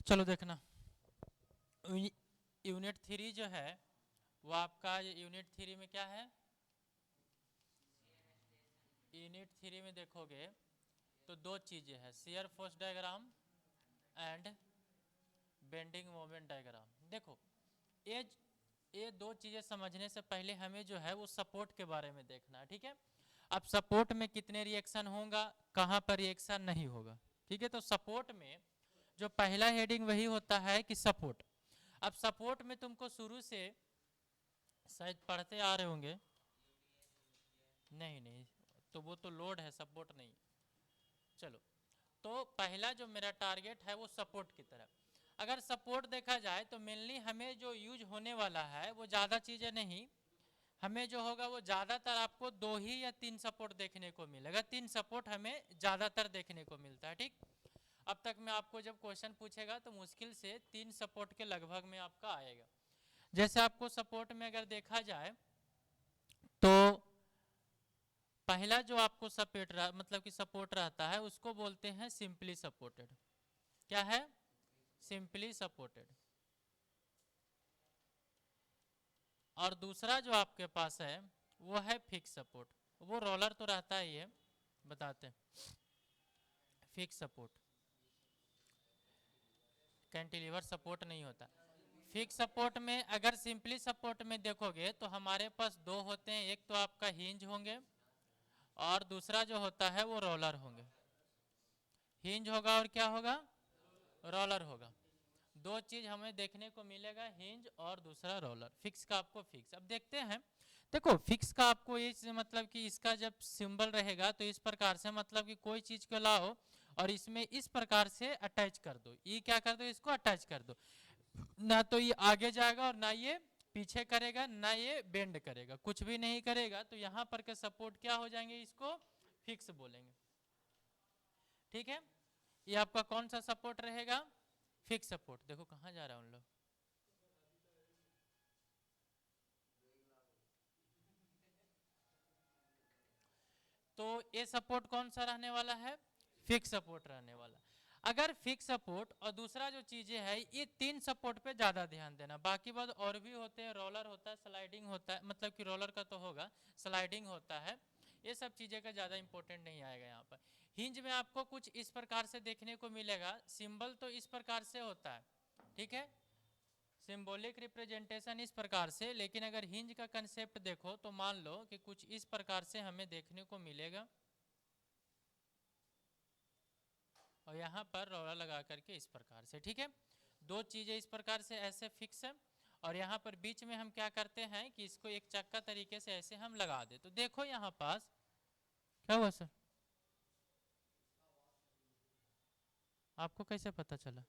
चलो देखना, यूनिट 3 जो है वो आपका यूनिट 3 में क्या है, यूनिट 3 में देखोगे तो दो चीजें हैं, shear force diagram and bending moment diagram. देखो ये ये दो चीजें समझने से पहले हमें जो है वो सपोर्ट के बारे में देखना है, ठीक है। अब सपोर्ट में कितने रिएक्शन होगा, कहाँ पर रिएक्शन नहीं होगा, ठीक है। तो सपोर्ट में जो पहला हेडिंग वही होता है कि सपोर्ट। अब सपोर्ट में तुमको शुरू से शायद पढ़ते आ रहे होंगे, नहीं नहीं, तो वो तो लोड है, सपोर्ट नहीं। चलो, तो पहला जो मेरा टारगेट है वो सपोर्ट की तरफ। अगर सपोर्ट देखा जाए तो मेनली हमें जो यूज होने वाला है वो ज़्यादा चीज़ें नहीं, हमें जो होगा वो ज़्यादातर आपको 2 ही या 3 सपोर्ट देखने को मिलेगा। 3 सपोर्ट हमें ज़्यादातर देखने को मिलता है, ठीक। अब तक में आपको जब क्वेश्चन पूछेगा तो मुश्किल से 3 सपोर्ट के लगभग में आपका आएगा। जैसे आपको सपोर्ट में अगर देखा जाए तो पहला जो आपको सपोर्ट मतलब कि सपोर्ट रहता है उसको बोलते हैं सिंपली सपोर्टेड। क्या है? Simply supported. और दूसरा जो आपके पास है वो है फिक्स सपोर्ट। वो रोलर तो रहता ही है, बताते हैं। फिक्स सपोर्ट, कैंटिलीवर सपोर्ट नहीं होता। फिक्स सपोर्ट में अगर सिंपली सपोर्ट में देखोगे तो हमारे पास दो होते हैं, एक तो आपका हिंज होंगे और दूसरा जो होता है वो रोलर होंगे। हिंज होगा और क्या होगा, रोलर होगा। दो चीज हमें देखने को मिलेगा, हिंज और दूसरा रोलर। फिक्स का आपको फिक्स, अब देखते हैं। देखो फिक्स का आपको इस मतलब कि इसका जब सिंबल रहेगा तो इस प्रकार से, मतलब कि कोई चीज को लाओ और इसमें इस प्रकार से अटैच कर दो, ये क्या कर दो, इसको अटैच कर दो, ना तो ये आगे जाएगा और ना ये पीछे करेगा, ना ये बेंड करेगा, कुछ भी नहीं करेगा। तो यहाँ पर के सपोर्ट क्या हो जाएंगे, इसको फिक्स बोलेंगे, ठीक है। ये आपका कौन सा सपोर्ट रहेगा, फिक्स सपोर्ट। देखो कहाँ जा रहा है उन लोग, तो ये सपोर्ट कौन सा रहने वाला है, फिक्स सपोर्ट रहने वाला। अगर फिक्स सपोर्ट और दूसरा जो चीजें है, ये 3 सपोर्ट पे ज्यादा ध्यान देना। बाकी बात और भी होते हैं, रोलर होता है, स्लाइडिंग होता है, मतलब कि रोलर का तो होगा, स्लाइडिंग होता है, ये सब चीजें का ज्यादा इंपॉर्टेंट नहीं आएगा यहाँ पर। हिंज में आपको कुछ इस प्रकार से देखने को मिलेगा, सिंबल तो इस प्रकार से होता है, ठीक है, सिंबॉलिक रिप्रेजेंटेशन इस प्रकार से। लेकिन अगर हिंज का कंसेप्ट देखो तो मान लो कि कुछ इस प्रकार से हमें देखने को मिलेगा और यहाँ पर रोलर लगा करके इस प्रकार से, ठीक है। दो चीजें इस प्रकार से ऐसे फिक्स है और यहाँ पर बीच में हम क्या करते हैं कि इसको एक चक्का तरीके से ऐसे हम लगा दे। तो देखो यहाँ पास क्या हुआ सर, आपको कैसे पता चला?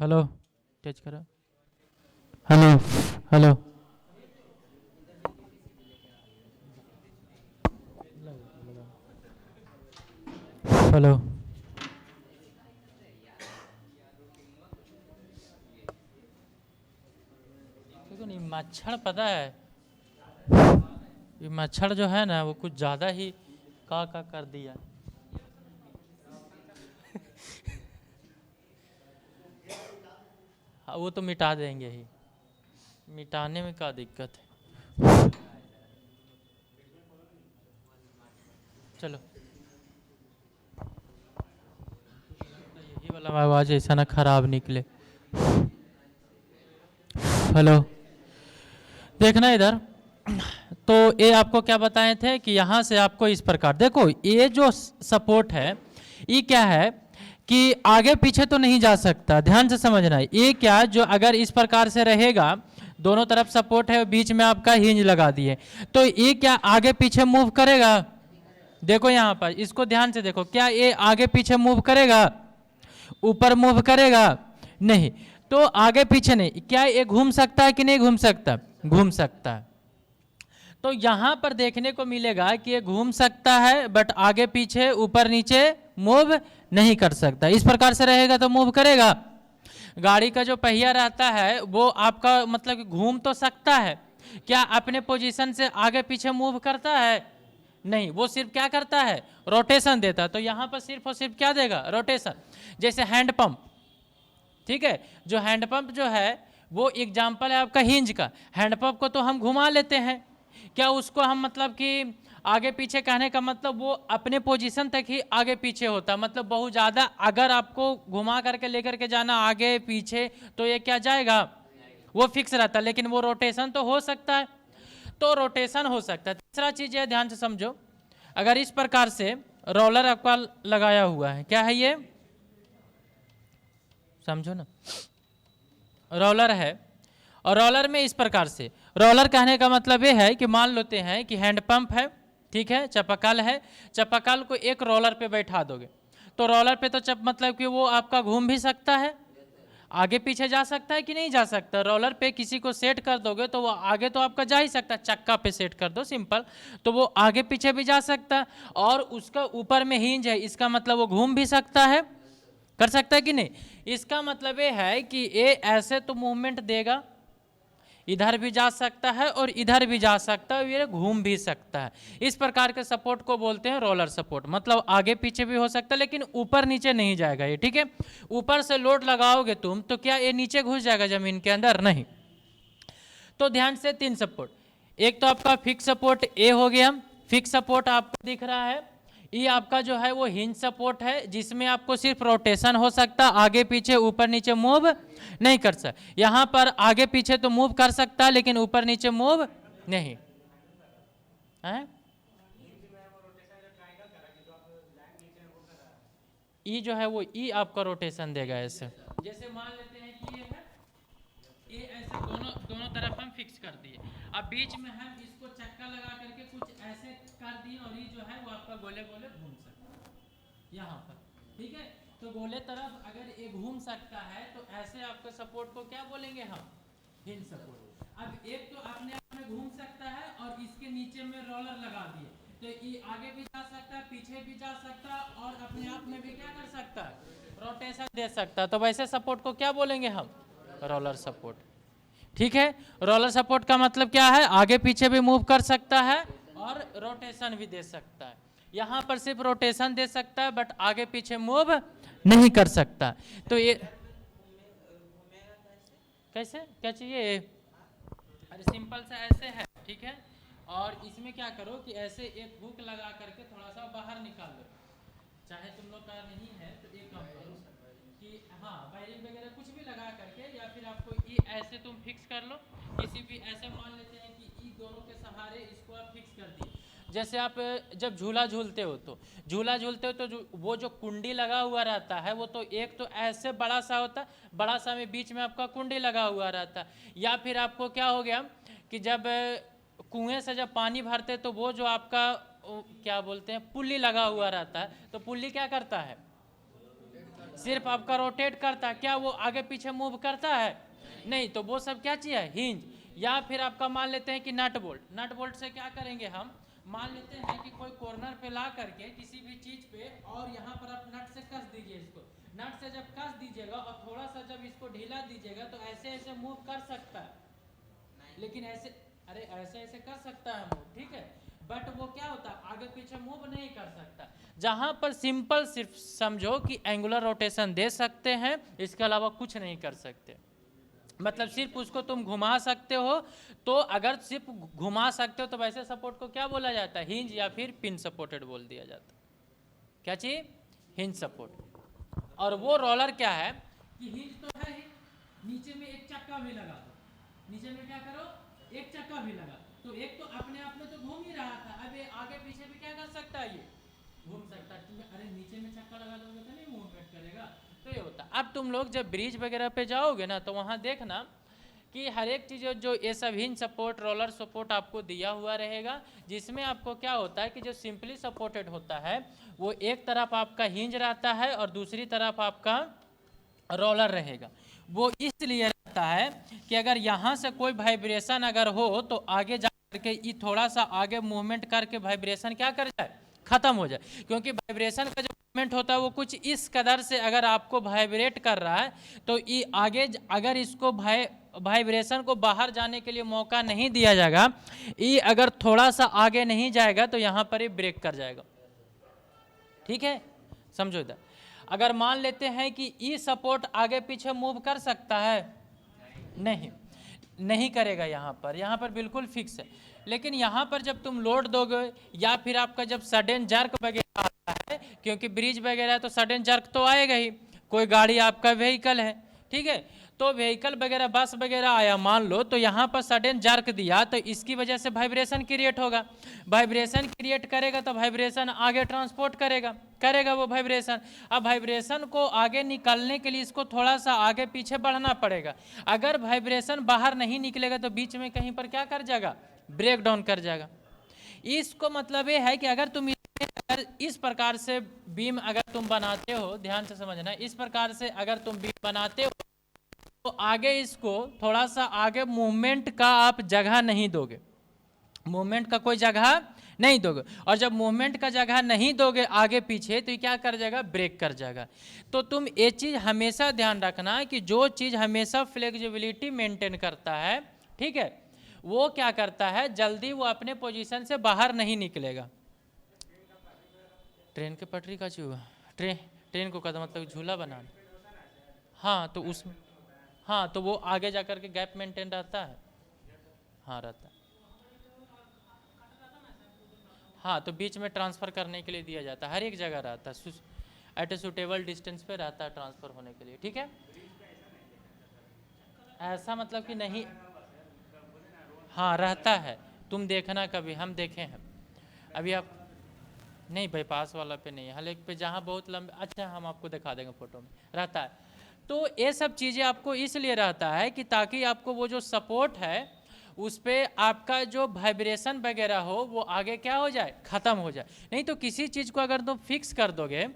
हेलो, टच करो, हेलो, हेलो, हेलो। देखो नहीं, मच्छर पता है, ये मच्छर जो है ना वो कुछ ज़्यादा ही का कर दिया। हाँ, वो तो मिटा देंगे ही, मिटाने में क्या दिक्कत है। चलो वाला आवाज ऐसा ना खराब निकले। हेलो, देखना इधर। तो ये आपको क्या बताए थे कि यहाँ से आपको इस प्रकार देखो, ये जो सपोर्ट है ये क्या है कि आगे पीछे तो नहीं जा सकता, ध्यान से समझना है। ये क्या, जो अगर इस प्रकार से रहेगा, दोनों तरफ सपोर्ट है, बीच में आपका हिंज लगा दिए, तो ये क्या आगे पीछे मूव करेगा? देखो यहाँ पर, इसको ध्यान से देखो, क्या ये आगे पीछे मूव करेगा? ऊपर मूव करेगा? नहीं। तो आगे पीछे नहीं, क्या ये घूम सकता है कि नहीं घूम सकता? घूम सकता है। तो यहां पर देखने को मिलेगा कि ये घूम सकता है, बट आगे पीछे ऊपर नीचे मूव नहीं कर सकता। इस प्रकार से रहेगा तो मूव करेगा। गाड़ी का जो पहिया रहता है वो आपका मतलब कि घूम तो सकता है, क्या अपने पोजीशन से आगे पीछे मूव करता है? नहीं, वो सिर्फ क्या करता है? रोटेशन देता है। तो यहाँ पर सिर्फ और सिर्फ क्या देगा? रोटेशन। जैसे हैंडपंप, ठीक है, जो हैंडपंप जो है वो एग्जाम्पल है आपका हिंज का। हैंडपंप को तो हम घुमा लेते हैं, क्या उसको हम मतलब कि आगे पीछे कहने का मतलब वो अपने पोजीशन तक ही आगे पीछे होता, मतलब बहुत ज़्यादा अगर आपको घुमा करके लेकर के जाना आगे पीछे तो ये क्या जाएगा? वो फिक्स रहता, लेकिन वो रोटेशन तो हो सकता है। तो रोटेशन हो सकता है। तीसरा चीज़ है, ध्यान से समझो, अगर इस प्रकार से रोलर आपका लगाया हुआ है, क्या है ये? समझो ना, रोलर है, और रोलर में इस प्रकार से, रोलर कहने का मतलब ये है कि मान लेते हैं कि हैंडपंप है, ठीक है, चापाकल है, चापाकल को एक रोलर पे बैठा दोगे तो रोलर पे तो मतलब कि वो आपका घूम भी सकता है, आगे पीछे जा सकता है कि नहीं जा सकता? रोलर पे किसी को सेट कर दोगे तो वो आगे तो आपका जा ही सकता है, चक्का पे सेट कर दो सिंपल, तो वो आगे पीछे भी जा सकता है। और उसका ऊपर में हिंज है, इसका मतलब वो घूम भी सकता है, कर सकता है कि नहीं? इसका मतलब ये है कि ये ऐसे तो मूवमेंट देगा, इधर भी जा सकता है और इधर भी जा सकता है, ये घूम भी सकता है। इस प्रकार के सपोर्ट को बोलते हैं रोलर सपोर्ट, मतलब आगे पीछे भी हो सकता है लेकिन ऊपर नीचे नहीं जाएगा ये, ठीक है। ऊपर से लोड लगाओगे तुम तो क्या ये नीचे घुस जाएगा जमीन के अंदर? नहीं। तो ध्यान से, 3 सपोर्ट, एक तो आपका फिक्स सपोर्ट ए हो गया, फिक्स सपोर्ट आपको दिख रहा है। ये आपका जो है वो हिंज सपोर्ट है, जिसमें आपको सिर्फ रोटेशन हो सकता, आगे पीछे ऊपर नीचे मूव नहीं कर सकता। यहाँ पर आगे पीछे तो मूव कर सकता है लेकिन ऊपर नीचे मूव नहीं है। ई जो है वो ई आपका रोटेशन देगा ऐसे, जैसे मान लेते हैं कि ये है, ये ऐसे दोनों दोनों तरफ हम फिक्स कर दिए, अब बीच में हम इसको चक्का लगा करके कुछ ऐसे कर दिए और ये जो है वो आपका गोले गोले घूम सकता है यहाँ पर, ठीक है। तो गोले तरफ अगर ये घूम सकता है तो ऐसे आपके सपोर्ट को क्या बोलेंगे हम? Hinge support. अब एक तो अपने आप में घूम सकता है और इसके नीचे में रोलर लगा दिए तो ये आगे भी जा सकता है, पीछे भी जा सकता है और अपने आप में भी क्या कर सकता है? रोटेशन दे सकता है। तो वैसे सपोर्ट को क्या बोलेंगे हम? रोलर सपोर्ट, ठीक है। रोलर सपोर्ट का मतलब क्या है? आगे पीछे भी मूव कर सकता है और रोटेशन भी दे सकता है। यहाँ पर सिर्फ रोटेशन दे सकता है बट आगे पीछे मूव नहीं कर सकता। तो ये कैसे, क्या चाहिए? अरे सिंपल सा ऐसे है, ठीक है। और इसमें क्या करो कि ऐसे एक हुक लगा करके थोड़ा सा बाहर निकाल लो, चाहे तुम लोग का नहीं है तो एक काम करो कि हाँ वायरिंग वगैरह कुछ भी लगा करके, या फिर आपको ये ऐसे तुम फिक्स कर लो, किसी भी ऐसे मान लेते हैं कि ये दोनों के सहारे इसको आप फिक्स कर दिए। जैसे आप जब झूला झूलते हो तो वो जो कुंडी लगा हुआ रहता है वो तो एक तो ऐसे बड़ा सा होता है, बड़ा सा में बीच में आपका कुंडी लगा हुआ रहता है। या फिर आपको क्या हो गया कि जब कुएं से जब पानी भरते तो वो जो आपका क्या बोलते हैं पुल्ली लगा हुआ रहता है, तो पुल्ली क्या करता है? सिर्फ आपका रोटेट करता है, क्या वो आगे पीछे मूव करता है? नहीं। तो वो सब क्या चाहिए? हिंज। या फिर आपका मान लेते हैं कि नट बोल्ट, नट बोल्ट से क्या करेंगे हम? मान लेते हैं कि कोई कॉर्नर पे ला करके किसी भी चीज पे, और यहाँ पर आप नट से कस दीजिए इसको, नट से जब कस दीजिएगा और थोड़ा सा जब इसको ढीला दीजिएगा तो ऐसे ऐसे मूव कर सकता है, लेकिन ऐसे अरे ऐसे ऐसे कर सकता है मूव, ठीक है, बट वो क्या होता है? आगे पीछे मूव नहीं कर सकता। जहां पर सिंपल सिर्फ समझो कि एंगुलर रोटेशन दे सकते हैं, इसके अलावा कुछ नहीं कर सकते। मतलब सिर्फ उसको तुम घुमा सकते हो, तो अगर सिर्फ घुमा सकते हो तो वैसे सपोर्ट को क्या बोला जाता है? हिंज या फिर पिन सपोर्टेड बोल दिया जाता है। क्या चाहिए? Hinge support. और वो रोलर क्या है कि हिंज तो है ही, नीचे में एक चक्का भी लगा दो, नीचे में क्या करो एक चक्का भी लगा, तो एक तो अपने आप में तो घूम ही रहा था, अब ये आगे पीछे भी क्या कर सकता है, ये घूम सकता है। अरे नीचे में चक्का लगा दोगे तो नहीं मूवमेंट करेगा, तो ये होता। अब तुम लोग जब ब्रिज वगैरह पे जाओगे ना तो वहाँ देखना कि हर एक चीज़ जो ये सब हिंज सपोर्ट रोलर सपोर्ट आपको दिया हुआ रहेगा, जिसमें आपको क्या होता है कि जो सिंपली सपोर्टेड होता है वो एक तरफ आपका हिंज रहता है और दूसरी तरफ आपका रोलर रहेगा। वो इसलिए रहता है कि अगर यहाँ से कोई वाइब्रेशन अगर हो तो आगे जा करके ये थोड़ा सा आगे मूवमेंट करके वाइब्रेशन क्या कर जाए, खत्म हो जाए। क्योंकि वाइब्रेशन का जो मूवमेंट होता है वो कुछ इस कदर से अगर आपको वाइब्रेट कर रहा है तो ये आगे अगर इसको वाइब्रेशन को बाहर जाने के लिए मौका नहीं दिया जाएगा, ये अगर थोड़ा सा आगे नहीं जाएगा तो यहाँ पर ये ब्रेक कर जाएगा। ठीक है, समझो इधर। अगर मान लेते हैं कि ई सपोर्ट आगे पीछे मूव कर सकता है, नहीं करेगा, यहाँ पर बिल्कुल फिक्स है। लेकिन यहाँ पर जब तुम लोड दोगे या फिर आपका जब सडन जर्क वगैरह आता है, क्योंकि ब्रिज वगैरह तो सडन जर्क तो आएगा ही, कोई गाड़ी आपका व्हीकल है, ठीक है, तो व्हीकल वगैरह बस वगैरह आया मान लो, तो यहाँ पर सडन जर्क दिया तो इसकी वजह से वाइब्रेशन क्रिएट होगा, वाइब्रेशन क्रिएट करेगा तो वाइब्रेशन आगे ट्रांसपोर्ट करेगा वो वाइब्रेशन। अब वाइब्रेशन को आगे निकलने के लिए इसको थोड़ा सा आगे पीछे बढ़ना पड़ेगा। अगर वाइब्रेशन बाहर नहीं निकलेगा तो बीच में कहीं पर क्या कर जाएगा, ब्रेक डाउन कर जाएगा। इसको मतलब ये है कि अगर तुम इस प्रकार से बीम अगर तुम बनाते हो, ध्यान से समझना, इस प्रकार से अगर तुम बीम बनाते हो तो आगे इसको थोड़ा सा आगे मूवमेंट का आप जगह नहीं दोगे, मूवमेंट का कोई जगह नहीं दोगे, और जब मूवमेंट का जगह नहीं दोगे आगे पीछे तो ये क्या कर जाएगा, ब्रेक कर जाएगा। तो तुम ये चीज़ हमेशा ध्यान रखना कि जो चीज़ हमेशा फ्लेक्सिबिलिटी मेंटेन करता है, ठीक है, वो क्या करता है, जल्दी वो अपने पोजीशन से बाहर नहीं निकलेगा। ट्रेन के पटरी का चूहा, ट्रेन को कहता मतलब झूला बनाना, हाँ तो उसमें, हाँ तो वो आगे जाकर के गैप मेंटेन रहता है, हाँ रहता है, हाँ तो बीच में ट्रांसफ़र करने के लिए दिया जाता है, हर एक जगह रहता है, एट ए सुटेबल डिस्टेंस पे रहता है ट्रांसफ़र होने के लिए। ठीक है, ऐसा मतलब कि नहीं, हाँ रहता है, तुम देखना कभी, हम देखे हैं अभी आप नहीं, बाईपास वाला पे नहीं है, हर एक पे जहाँ बहुत लंबे, अच्छा हम आपको दिखा देंगे फोटो में, रहता है। तो ये सब चीज़ें आपको इसलिए रहता है कि ताकि आपको वो जो सपोर्ट है उस पर आपका जो वाइब्रेशन वगैरह हो वो आगे क्या हो जाए, ख़त्म हो जाए। नहीं तो किसी चीज़ को अगर तुम फिक्स कर दोगे,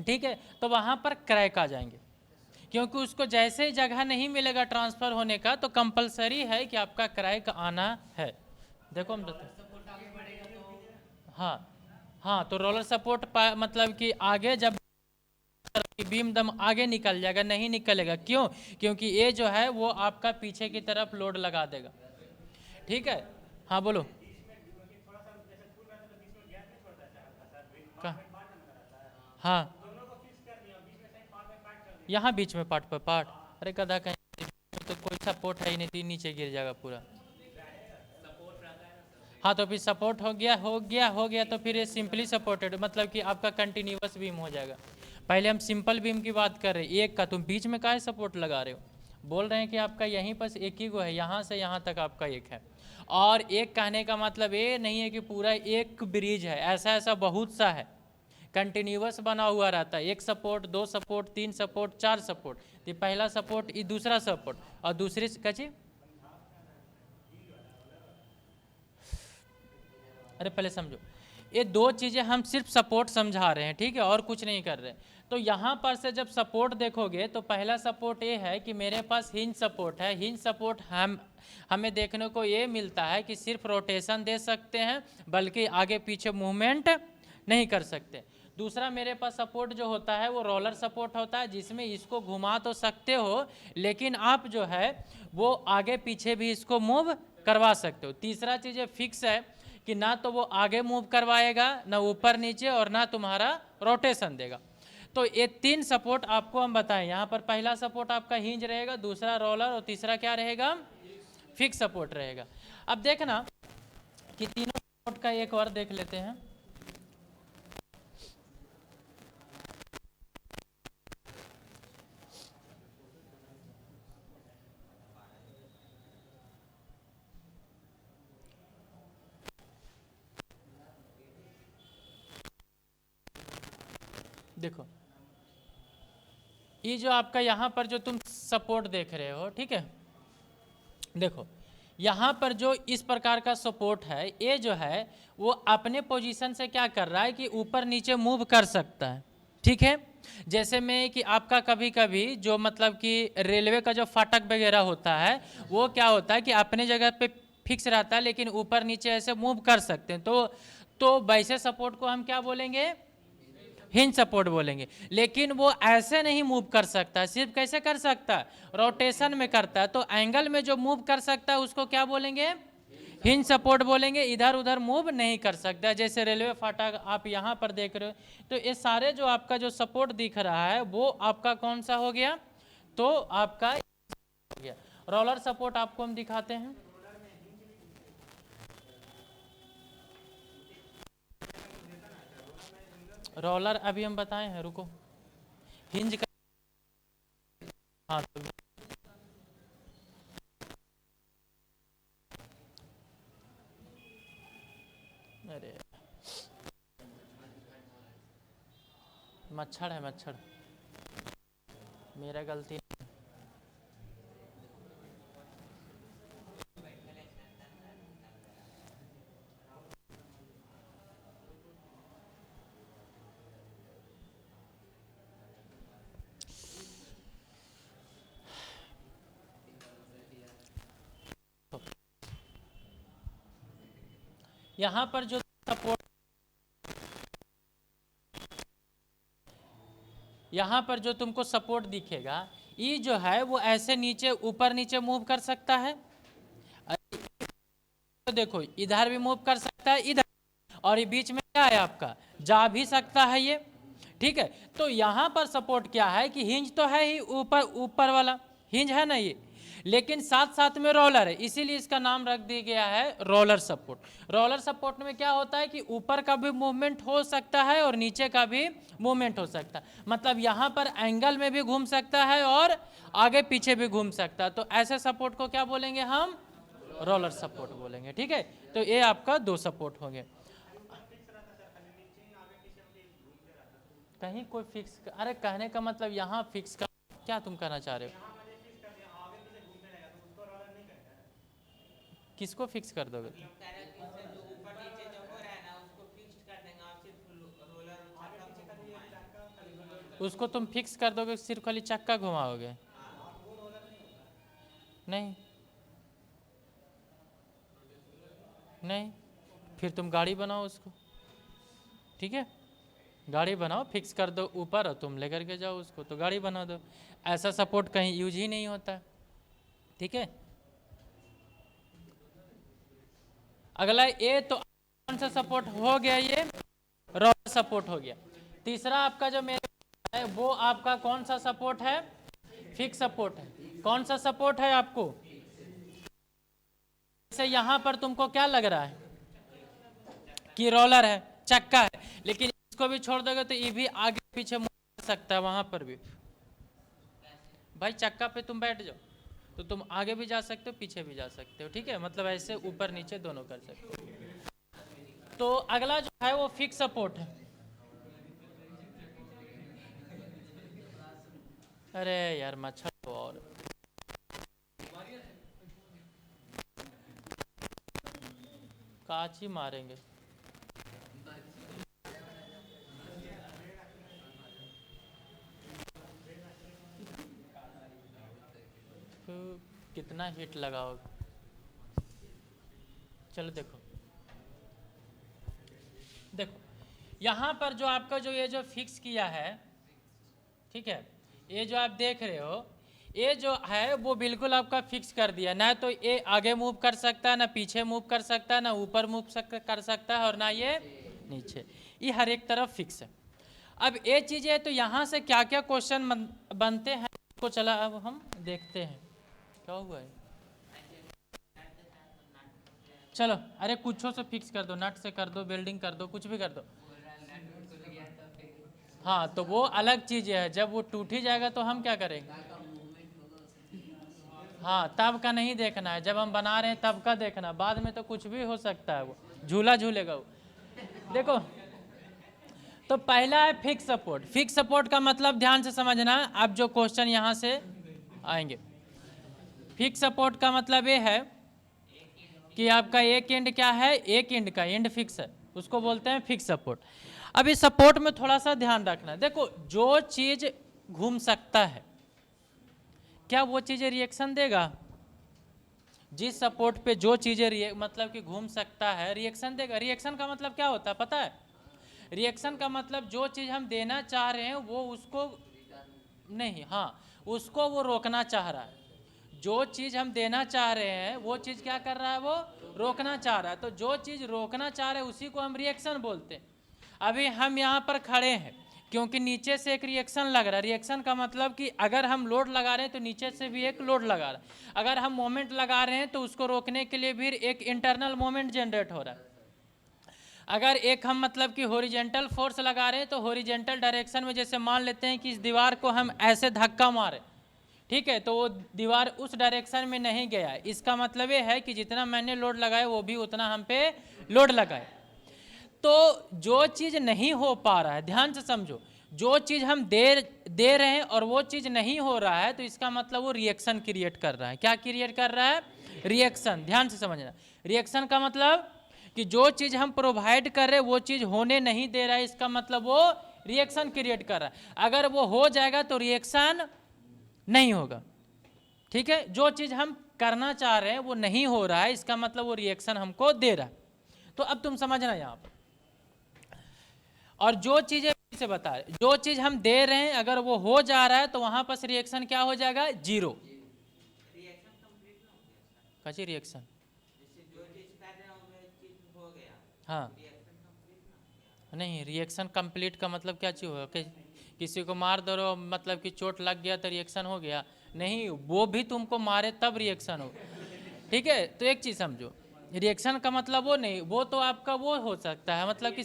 ठीक है, तो वहाँ पर क्रैक आ जाएंगे, क्योंकि उसको जैसे ही जगह नहीं मिलेगा ट्रांसफ़र होने का तो कंपलसरी है कि आपका क्रैक आना है। देखो हम हाँ तो रोलर सपोर्ट मतलब कि आगे जब बीम दम आगे निकल जाएगा, नहीं निकलेगा, क्यों, क्योंकि ये जो है वो आपका पीछे की तरफ लोड लगा देगा। ठीक है, हाँ बोलो, हाँ यहाँ बीच में पार्ट पर पार्ट, अरे गधा कहीं तो कोई सपोर्ट है ही नहीं, तो नीचे गिर जाएगा पूरा। हाँ तो फिर सपोर्ट हो गया तो फिर ये सिंपली सपोर्टेड मतलब कि आपका कंटिन्यूअस बीम हो जाएगा। पहले हम सिंपल बीम की बात कर रहे हैं, एक का तुम बीच में काहे सपोर्ट लगा रहे हो, बोल रहे हैं कि आपका यहीं पर एक ही गो है, यहाँ से यहाँ तक आपका एक है। और एक कहने का मतलब ये नहीं है कि पूरा एक ब्रिज है, ऐसा बहुत सा है, कंटिन्यूअस बना हुआ रहता है, एक सपोर्ट, दो सपोर्ट, तीन सपोर्ट, चार सपोर्ट, ये पहला सपोर्ट, ये दूसरा सपोर्ट, और दूसरी कची, अरे पहले समझो, ये दो चीज़ें हम सिर्फ सपोर्ट समझा रहे हैं, ठीक है, और कुछ नहीं कर रहे। तो यहाँ पर से जब सपोर्ट देखोगे तो पहला सपोर्ट ये है कि मेरे पास हिंज सपोर्ट है, हिंज सपोर्ट हमें देखने को ये मिलता है कि सिर्फ रोटेशन दे सकते हैं, बल्कि आगे पीछे मूवमेंट नहीं कर सकते। दूसरा मेरे पास सपोर्ट जो होता है वो रोलर सपोर्ट होता है, जिसमें इसको घुमा तो सकते हो लेकिन आप जो है वो आगे पीछे भी इसको मूव करवा सकते हो। तीसरा चीज़ फिक्स है कि ना तो वो आगे मूव करवाएगा, ना ऊपर नीचे, और ना तुम्हारा रोटेशन देगा। तो ये तीन सपोर्ट आपको हम बताएं, यहाँ पर पहला सपोर्ट आपका हिंज रहेगा, दूसरा रोलर, और तीसरा क्या रहेगा, फिक्स सपोर्ट रहेगा। अब देखना कि तीनों सपोर्ट का एक और देख लेते हैं। देखो ये जो आपका यहाँ पर जो तुम सपोर्ट देख रहे हो, ठीक है, देखो यहाँ पर जो इस प्रकार का सपोर्ट है, ये जो है वो अपने पोजीशन से क्या कर रहा है कि ऊपर नीचे मूव कर सकता है, ठीक है। जैसे में कि आपका कभी कभी जो मतलब कि रेलवे का जो फाटक वगैरह होता है वो क्या होता है कि अपने जगह पे फिक्स रहता है, लेकिन ऊपर नीचे ऐसे मूव कर सकते हैं। तो वैसे सपोर्ट को हम क्या बोलेंगे? हिंज सपोर्ट बोलेंगे। लेकिन वो ऐसे नहीं मूव कर सकता, सिर्फ कैसे कर सकता है? रोटेशन में करता है। तो एंगल में जो मूव कर सकता है उसको क्या बोलेंगे? हिंज सपोर्ट बोलेंगे। इधर उधर मूव नहीं कर सकता। जैसे रेलवे फाटक आप यहाँ पर देख रहे हो, तो ये सारे जो आपका जो सपोर्ट दिख रहा है वो आपका कौन सा हो गया? तो आपका हो गया। रोलर सपोर्ट आपको हम दिखाते हैं। रोलर अभी हम बताए हैं, रुको। हिंज का, हाँ तो अरे मच्छर है, मच्छर, मेरा गलती। यहाँ पर जो सपोर्ट, यहाँ पर जो तुमको सपोर्ट दिखेगा, ये जो है वो ऐसे नीचे ऊपर नीचे मूव कर सकता है। तो देखो इधर भी मूव कर सकता है, इधर, और ये बीच में क्या है आपका? जा भी सकता है ये, ठीक है। तो यहाँ पर सपोर्ट क्या है कि हिंज तो है ही, ऊपर ऊपर वाला हिंज है ना ये, लेकिन साथ साथ में रोलर है, इसीलिए इसका नाम रख दिया गया है रोलर सपोर्ट। रोलर सपोर्ट में क्या होता है कि ऊपर का भी मूवमेंट हो सकता है और नीचे का भी मूवमेंट हो सकता है। मतलब यहाँ पर एंगल में भी घूम सकता है और आगे पीछे भी घूम सकता है। तो ऐसे सपोर्ट को क्या बोलेंगे हम? रोलर सपोर्ट बोलेंगे, ठीक है। तो ये आपका दो सपोर्ट होंगे। कहीं कोई फिक्स, अरे कहने का मतलब यहाँ फिक्स का क्या तुम कहना चाह रहे हो? किसको फिक्स कर दोगे? उसको तुम फिक्स कर दोगे, सिर्फ खाली चक्का घुमाओगे? नहीं नहीं, फिर तुम गाड़ी बनाओ उसको, ठीक है, गाड़ी बनाओ, फिक्स कर दो ऊपर और तुम लेकर के जाओ उसको, तो गाड़ी बना दो। ऐसा सपोर्ट कहीं यूज ही नहीं होता है, ठीक है। अगला ये तो कौन सा सपोर्ट हो गया? ये रोलर सपोर्ट हो गया। तीसरा आपका जो मेरे है वो आपका कौन सा सपोर्ट है? फिक्स सपोर्ट है। कौन सा सपोर्ट है आपको? जैसे यहाँ पर तुमको क्या लग रहा है कि रोलर है, चक्का है, लेकिन इसको भी छोड़ दोगे तो ये भी आगे पीछे मुड़ सकता है। वहां पर भी भाई चक्का पे तुम बैठ जाओ तो तुम आगे भी जा सकते हो, पीछे भी जा सकते हो, ठीक है। मतलब ऐसे ऊपर नीचे दोनों कर सकते हो। तो अगला जो है वो फिक्स सपोर्ट है। अरे यार मच्छर तो, और काची मारेंगे। तो कितना हिट लगाओगे? चलो देखो, देखो यहाँ पर जो आपका जो ये जो फिक्स किया है, ठीक है, ये जो आप देख रहे हो, ये जो है वो बिल्कुल आपका फिक्स कर दिया। ना तो ये आगे मूव कर सकता है, ना पीछे मूव कर सकता है, ना ऊपर मूव कर सकता है, और ना ये नीचे, ये हर एक तरफ फिक्स है। अब ये चीज़ें तो यहाँ से क्या क्या क्वेश्चन बनते हैं इसको चला अब हम देखते हैं क्या हुआ है। चलो, अरे कुछो से फिक्स कर दो, नट से कर दो, वेल्डिंग कर दो, कुछ भी कर दो। हाँ तो वो अलग चीज़ है, जब वो टूट ही जाएगा तो हम क्या करेंगे? हाँ तब का नहीं देखना है, जब हम बना रहे हैं तब का देखना, बाद में तो कुछ भी हो सकता है, वो झूला झूलेगा वो। देखो तो पहला है फिक्स सपोर्ट। फिक्स सपोर्ट का मतलब ध्यान से समझना, अब जो क्वेश्चन यहां से आएंगे, फिक्स सपोर्ट का मतलब ये है कि आपका एक एंड क्या है, एक एंड का एंड फिक्स है, उसको बोलते हैं फिक्स सपोर्ट। अब इस सपोर्ट में थोड़ा सा ध्यान रखना, देखो जो चीज घूम सकता है क्या वो चीजें रिएक्शन देगा? जिस सपोर्ट पे जो चीजें मतलब कि घूम सकता है रिएक्शन देगा। रिएक्शन का मतलब क्या होता है पता है? रिएक्शन का मतलब जो चीज हम देना चाह रहे हैं वो उसको नहीं, हाँ उसको वो रोकना चाह रहा है। जो चीज हम देना चाह रहे हैं वो चीज क्या कर रहा है, वो रोकना चाह रहा है। तो जो चीज रोकना चाह रहे हैं उसी को हम रिएक्शन बोलते हैं। अभी हम यहाँ पर खड़े हैं क्योंकि नीचे से एक रिएक्शन लग रहा है। रिएक्शन का मतलब कि अगर हम लोड लगा रहे हैं तो नीचे से भी एक लोड लगा रहा है। अगर हम मोमेंट लगा रहे हैं तो उसको रोकने के लिए भी एक इंटरनल मोमेंट जनरेट हो रहा है। अगर एक हम मतलब कि हॉरिजेंटल फोर्स लगा रहे हैं तो हॉरिजेंटल डायरेक्शन में, जैसे मान लेते हैं कि इस दीवार को हम ऐसे धक्का मारे, ठीक है, तो वो दीवार उस डायरेक्शन में नहीं गया है। इसका मतलब ये है कि जितना मैंने लोड लगाया वो भी उतना हम पे लोड लगाए। तो जो चीज नहीं हो पा रहा है, ध्यान से समझो, जो चीज हम दे रहे हैं और वो चीज नहीं हो रहा है तो इसका मतलब वो रिएक्शन क्रिएट कर रहा है। क्या क्रिएट कर रहा है? रिएक्शन। ध्यान से समझना, रिएक्शन का मतलब कि जो चीज हम प्रोवाइड कर रहे हैं वो चीज होने नहीं दे रहा है, इसका मतलब वो रिएक्शन क्रिएट कर रहा है। अगर वो हो जाएगा तो रिएक्शन नहीं होगा, ठीक है। जो चीज हम करना चाह रहे हैं वो नहीं हो रहा है, इसका मतलब वो रिएक्शन हमको दे रहा है। तो अब तुम समझना यहाँ पर, और जो चीजें से बता रहे, जो चीज हम दे रहे हैं अगर वो हो जा रहा है तो वहां पर रिएक्शन क्या हो जाएगा? जीरो। कैसे रिएक्शन? हाँ नहीं, रिएक्शन कंप्लीट का मतलब क्या चीज होगा कि किसी को मार दो रहो मतलब कि चोट लग गया तो रिएक्शन हो गया? नहीं, वो भी तुमको मारे तब रिएक्शन हो, ठीक है। तो एक चीज समझो, रिएक्शन का मतलब वो नहीं, वो तो आपका वो हो सकता है मतलब कि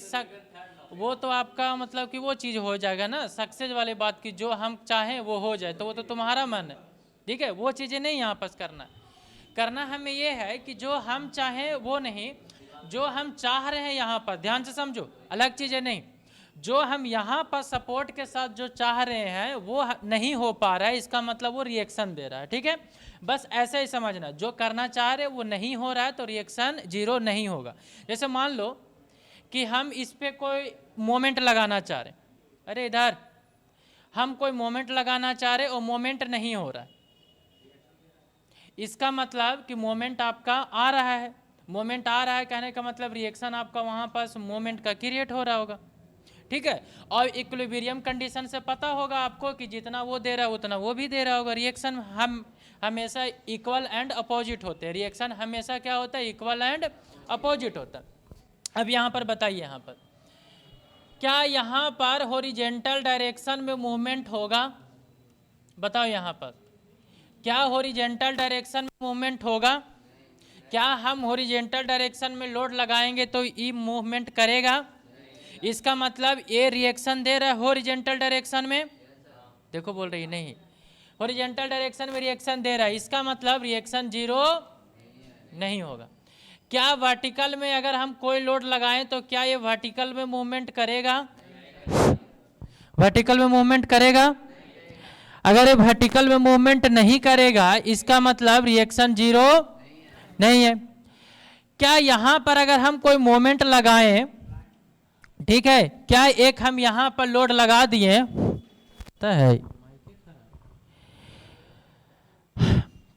वो तो आपका मतलब कि वो चीज हो जाएगा ना, सक्सेस वाली बात की जो हम चाहें वो हो जाए, तो वो तो तुम्हारा मन है, ठीक है। वो चीजें नहीं यहाँ पर करना हमें ये है कि जो हम चाहें वो नहीं, जो हम चाह रहे हैं यहाँ पर, ध्यान से समझो, अलग चीजें नहीं, जो हम यहाँ पर सपोर्ट के साथ जो चाह रहे हैं वो नहीं हो पा रहा है, इसका मतलब वो रिएक्शन दे रहा है, ठीक है। बस ऐसे ही समझना, जो करना चाह रहे वो नहीं हो रहा है तो रिएक्शन जीरो नहीं होगा। जैसे मान लो कि हम इस पे कोई मोमेंट लगाना चाह रहे, अरे इधर हम कोई मोमेंट लगाना चाह रहे और मोमेंट नहीं हो रहा है, इसका मतलब कि मोमेंट आपका आ रहा है। मोमेंट आ रहा है कहने का मतलब रिएक्शन आपका वहां पर मोमेंट का क्रिएट हो रहा होगा, ठीक है। और इक्विलिब्रियम कंडीशन से पता होगा आपको कि जितना वो दे रहा है उतना वो भी दे रहा होगा। रिएक्शन हम हमेशा इक्वल एंड अपोजिट होते हैं, रिएक्शन हमेशा क्या होता है? इक्वल एंड अपोजिट होता है। अब यहाँ पर बताइए, यहाँ पर क्या यहाँ पर हॉरिजेंटल डायरेक्शन में मूवमेंट होगा? बताओ यहाँ पर क्या हॉरिजेंटल डायरेक्शन में मूवमेंट होगा? क्या हम हॉरिजेंटल डायरेक्शन में लोड लगाएंगे तो ये मूवमेंट करेगा? इसका मतलब ये रिएक्शन दे रहा है हॉरिजेंटल डायरेक्शन में, देखो बोल रही नहीं, हॉरिजेंटल डायरेक्शन में रिएक्शन दे रहा है, इसका मतलब रिएक्शन जीरो नहीं होगा। क्या वर्टिकल में अगर हम कोई लोड लगाएं तो क्या ये वर्टिकल में मूवमेंट करेगा? वर्टिकल में मूवमेंट करेगा? अगर ये वर्टिकल में मूवमेंट नहीं करेगा इसका मतलब रिएक्शन जीरो नहीं है। क्या यहां पर अगर हम कोई मोमेंट लगाएं, ठीक है, क्या एक हम यहां पर लोड लगा दिए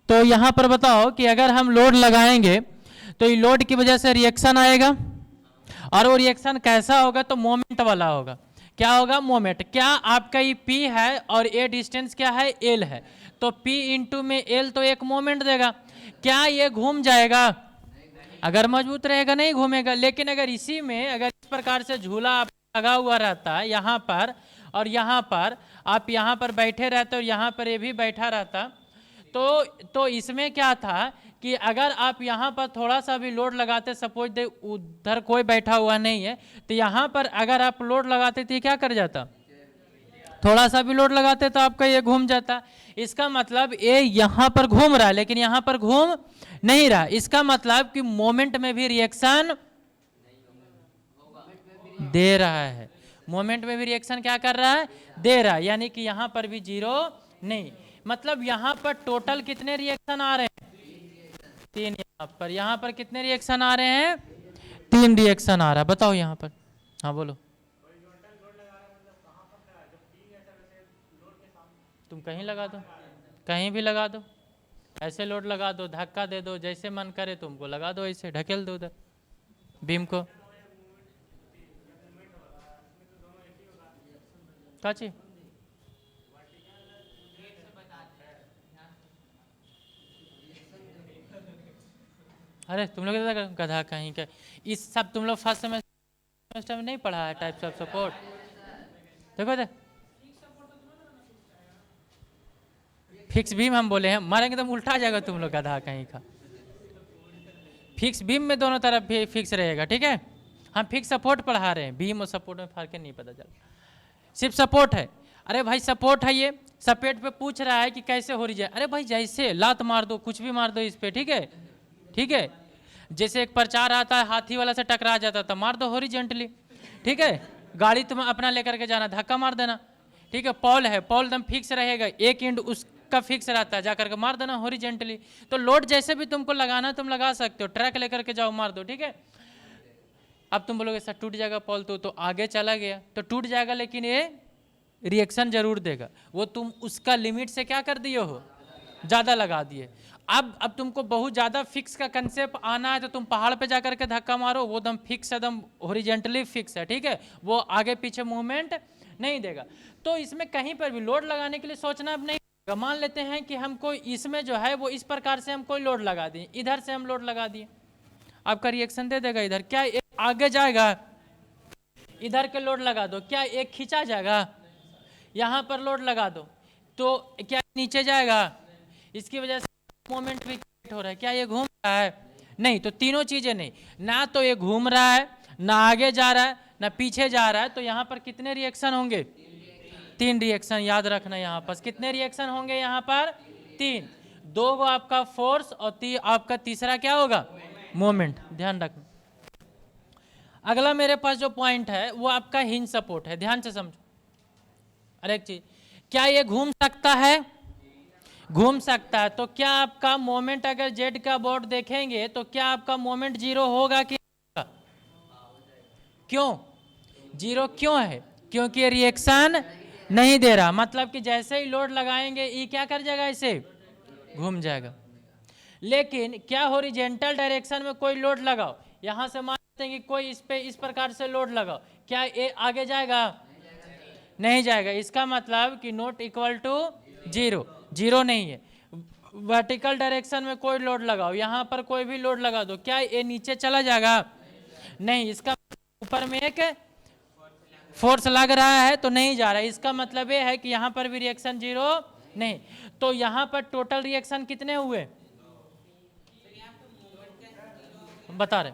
तो यहां पर बताओ कि अगर हम लोड लगाएंगे तो ये लोड की वजह से रिएक्शन आएगा, और वो रिएक्शन कैसा होगा? तो मोमेंट वाला होगा। क्या होगा? मोमेंट। क्या आपका ये P है और ये डिस्टेंस क्या है? L है, तो P इंटू में L तो एक मोमेंट देगा। क्या ये घूम जाएगा? अगर मजबूत रहेगा नहीं घूमेगा। लेकिन अगर इसी में अगर इस प्रकार से झूला आप लगा हुआ रहता है यहाँ पर, और यहाँ पर आप यहाँ पर बैठे रहते और यहाँ पर ये भी बैठा रहता, तो इसमें क्या था कि अगर आप यहाँ पर थोड़ा सा भी लोड लगाते, सपोज दे उधर कोई बैठा हुआ नहीं है, तो यहाँ पर अगर आप लोड लगाते तो क्या कर जाता? थोड़ा सा भी लोड लगाते तो आपका ये घूम जाता। इसका मतलब ये यहाँ पर घूम रहा है लेकिन यहाँ पर घूम नहीं रहा। इसका मतलब कि मोमेंट में भी रिएक्शन दे रहा है, मोमेंट में भी रिएक्शन क्या कर रहा है, दे रहा है, यानी कि यहाँ पर भी जीरो नहीं। मतलब यहाँ पर टोटल कितने रिएक्शन आ रहे हैं, 3। यहाँ पर कितने रिएक्शन आ रहे हैं, 3 रिएक्शन आ रहा है। बताओ यहाँ पर, हाँ बोलो। तुम कहीं लगा दो, कहीं भी लगा दो, ऐसे लोड लगा दो, धक्का दे दो, जैसे मन करे तुमको लगा दो, ऐसे ढकेल दो उधर बीम को। काची अरे तुम लोग गधा कहीं का, इस सब तुम लोग फर्स्ट सेमेस्टर में नहीं पढ़ा है टाइप्स ऑफ सपोर्ट। देखो दे फिक्स बीम हम बोले हैं, मारेंगे तो उल्टा जाएगा तुम लोग गधा कहीं का। फिक्स बीम में दोनों तरफ फिक्स रहेगा, ठीक है। हम फिक्स सपोर्ट पढ़ा रहे हैं, बीम और सपोर्ट में फर्क नहीं पता चला, सिर्फ सपोर्ट है। अरे भाई सपोर्ट है, ये सपेट पे पूछ रहा है कि कैसे हो रही जाए। अरे भाई जैसे लात मार दो, कुछ भी मार दो इस पे, ठीक है, ठीक है। जैसे एक प्रचार आता है हाथी वाला से टकरा जाता था, मार दो हॉरिजॉन्टली, ठीक है। गाड़ी तुम अपना लेकर के जाना, धक्का मार देना, ठीक है। पॉल है, पॉल एकदम फिक्स रहेगा, एक एंड उसका फिक्स रहता है, जाकर के मार देना हॉरिजॉन्टली। तो लोड जैसे भी तुमको लगाना तुम लगा सकते हो, ट्रैक लेकर के जाओ, मार दो, ठीक है। अब तुम बोलोगे सर टूट जाएगा पॉल, तो आगे चला गया तो टूट जाएगा, लेकिन ये रिएक्शन जरूर देगा। वो तुम उसका लिमिट से क्या कर दिए हो, ज़्यादा लगा दिए। अब तुमको बहुत ज़्यादा फिक्स का कंसेप्ट आना है तो तुम पहाड़ पे जाकर के धक्का मारो, वो एकदम फिक्स, एकदम हॉरिजॉन्टली फिक्स है, ठीक है, वो आगे पीछे मूवमेंट नहीं देगा। तो इसमें कहीं पर भी लोड लगाने के लिए सोचना अब नहीं। मान लेते हैं कि हमको इसमें जो है वो इस प्रकार से हम कोई लोड लगा दिए, इधर से हम लोड लगा दिए, आपका रिएक्शन दे देगा इधर, क्या एक आगे जाएगा, इधर के लोड लगा दो, क्या एक खींचा जाएगा, यहाँ पर लोड लगा दो तो क्या नीचे जाएगा, इसकी वजह से मोमेंट भी क्रिएट हो रहा है, क्या ये घूम रहा है, नहीं। तो तीनों चीजें नहीं, ना तो ये घूम रहा है, ना आगे जा रहा है, ना पीछे जा रहा है, तो यहाँ पर कितने रिएक्शन होंगे, 3 रिएक्शन, याद रखना। यहाँ पर कितने रिएक्शन होंगे, यहाँ पर 3, 2 को आपका फोर्स और आपका तीसरा क्या होगा, मोमेंट, ध्यान रखना। अगला मेरे पास जो पॉइंट है वो आपका हिंज सपोर्ट है, ध्यान से समझो। अरे एक चीज, क्या ये घूम सकता है, घूम सकता है, तो क्या आपका मोमेंट अगर जेड का बोर्ड देखेंगे तो क्या आपका मोमेंट जीरो होगा कि क्यों जीरो, क्यों है, क्योंकि ये रिएक्शन नहीं दे रहा। मतलब कि जैसे ही लोड लगाएंगे ये क्या कर जाएगा, इसे घूम जाएगा। लेकिन क्या हॉरिजॉन्टल डायरेक्शन में कोई लोड लगाओ, यहां से मान लेते हैं कि कोई इस पे इस प्रकार से लोड लगाओ, क्या ये आगे जाएगा, नहीं जाएगा। इसका मतलब कि not equal to zero, zero नहीं है। वर्टिकल डायरेक्शन में कोई लोड लगाओ, यहाँ पर कोई भी लोड लगा दो, क्या ये नीचे चला जाएगा, नहीं। इसका ऊपर में एक फोर्स लग रहा है तो नहीं जा रहा है, इसका मतलब ये है कि यहाँ पर भी रिएक्शन जीरो नहीं। तो यहाँ पर टोटल रिएक्शन कितने हुए बता रहे,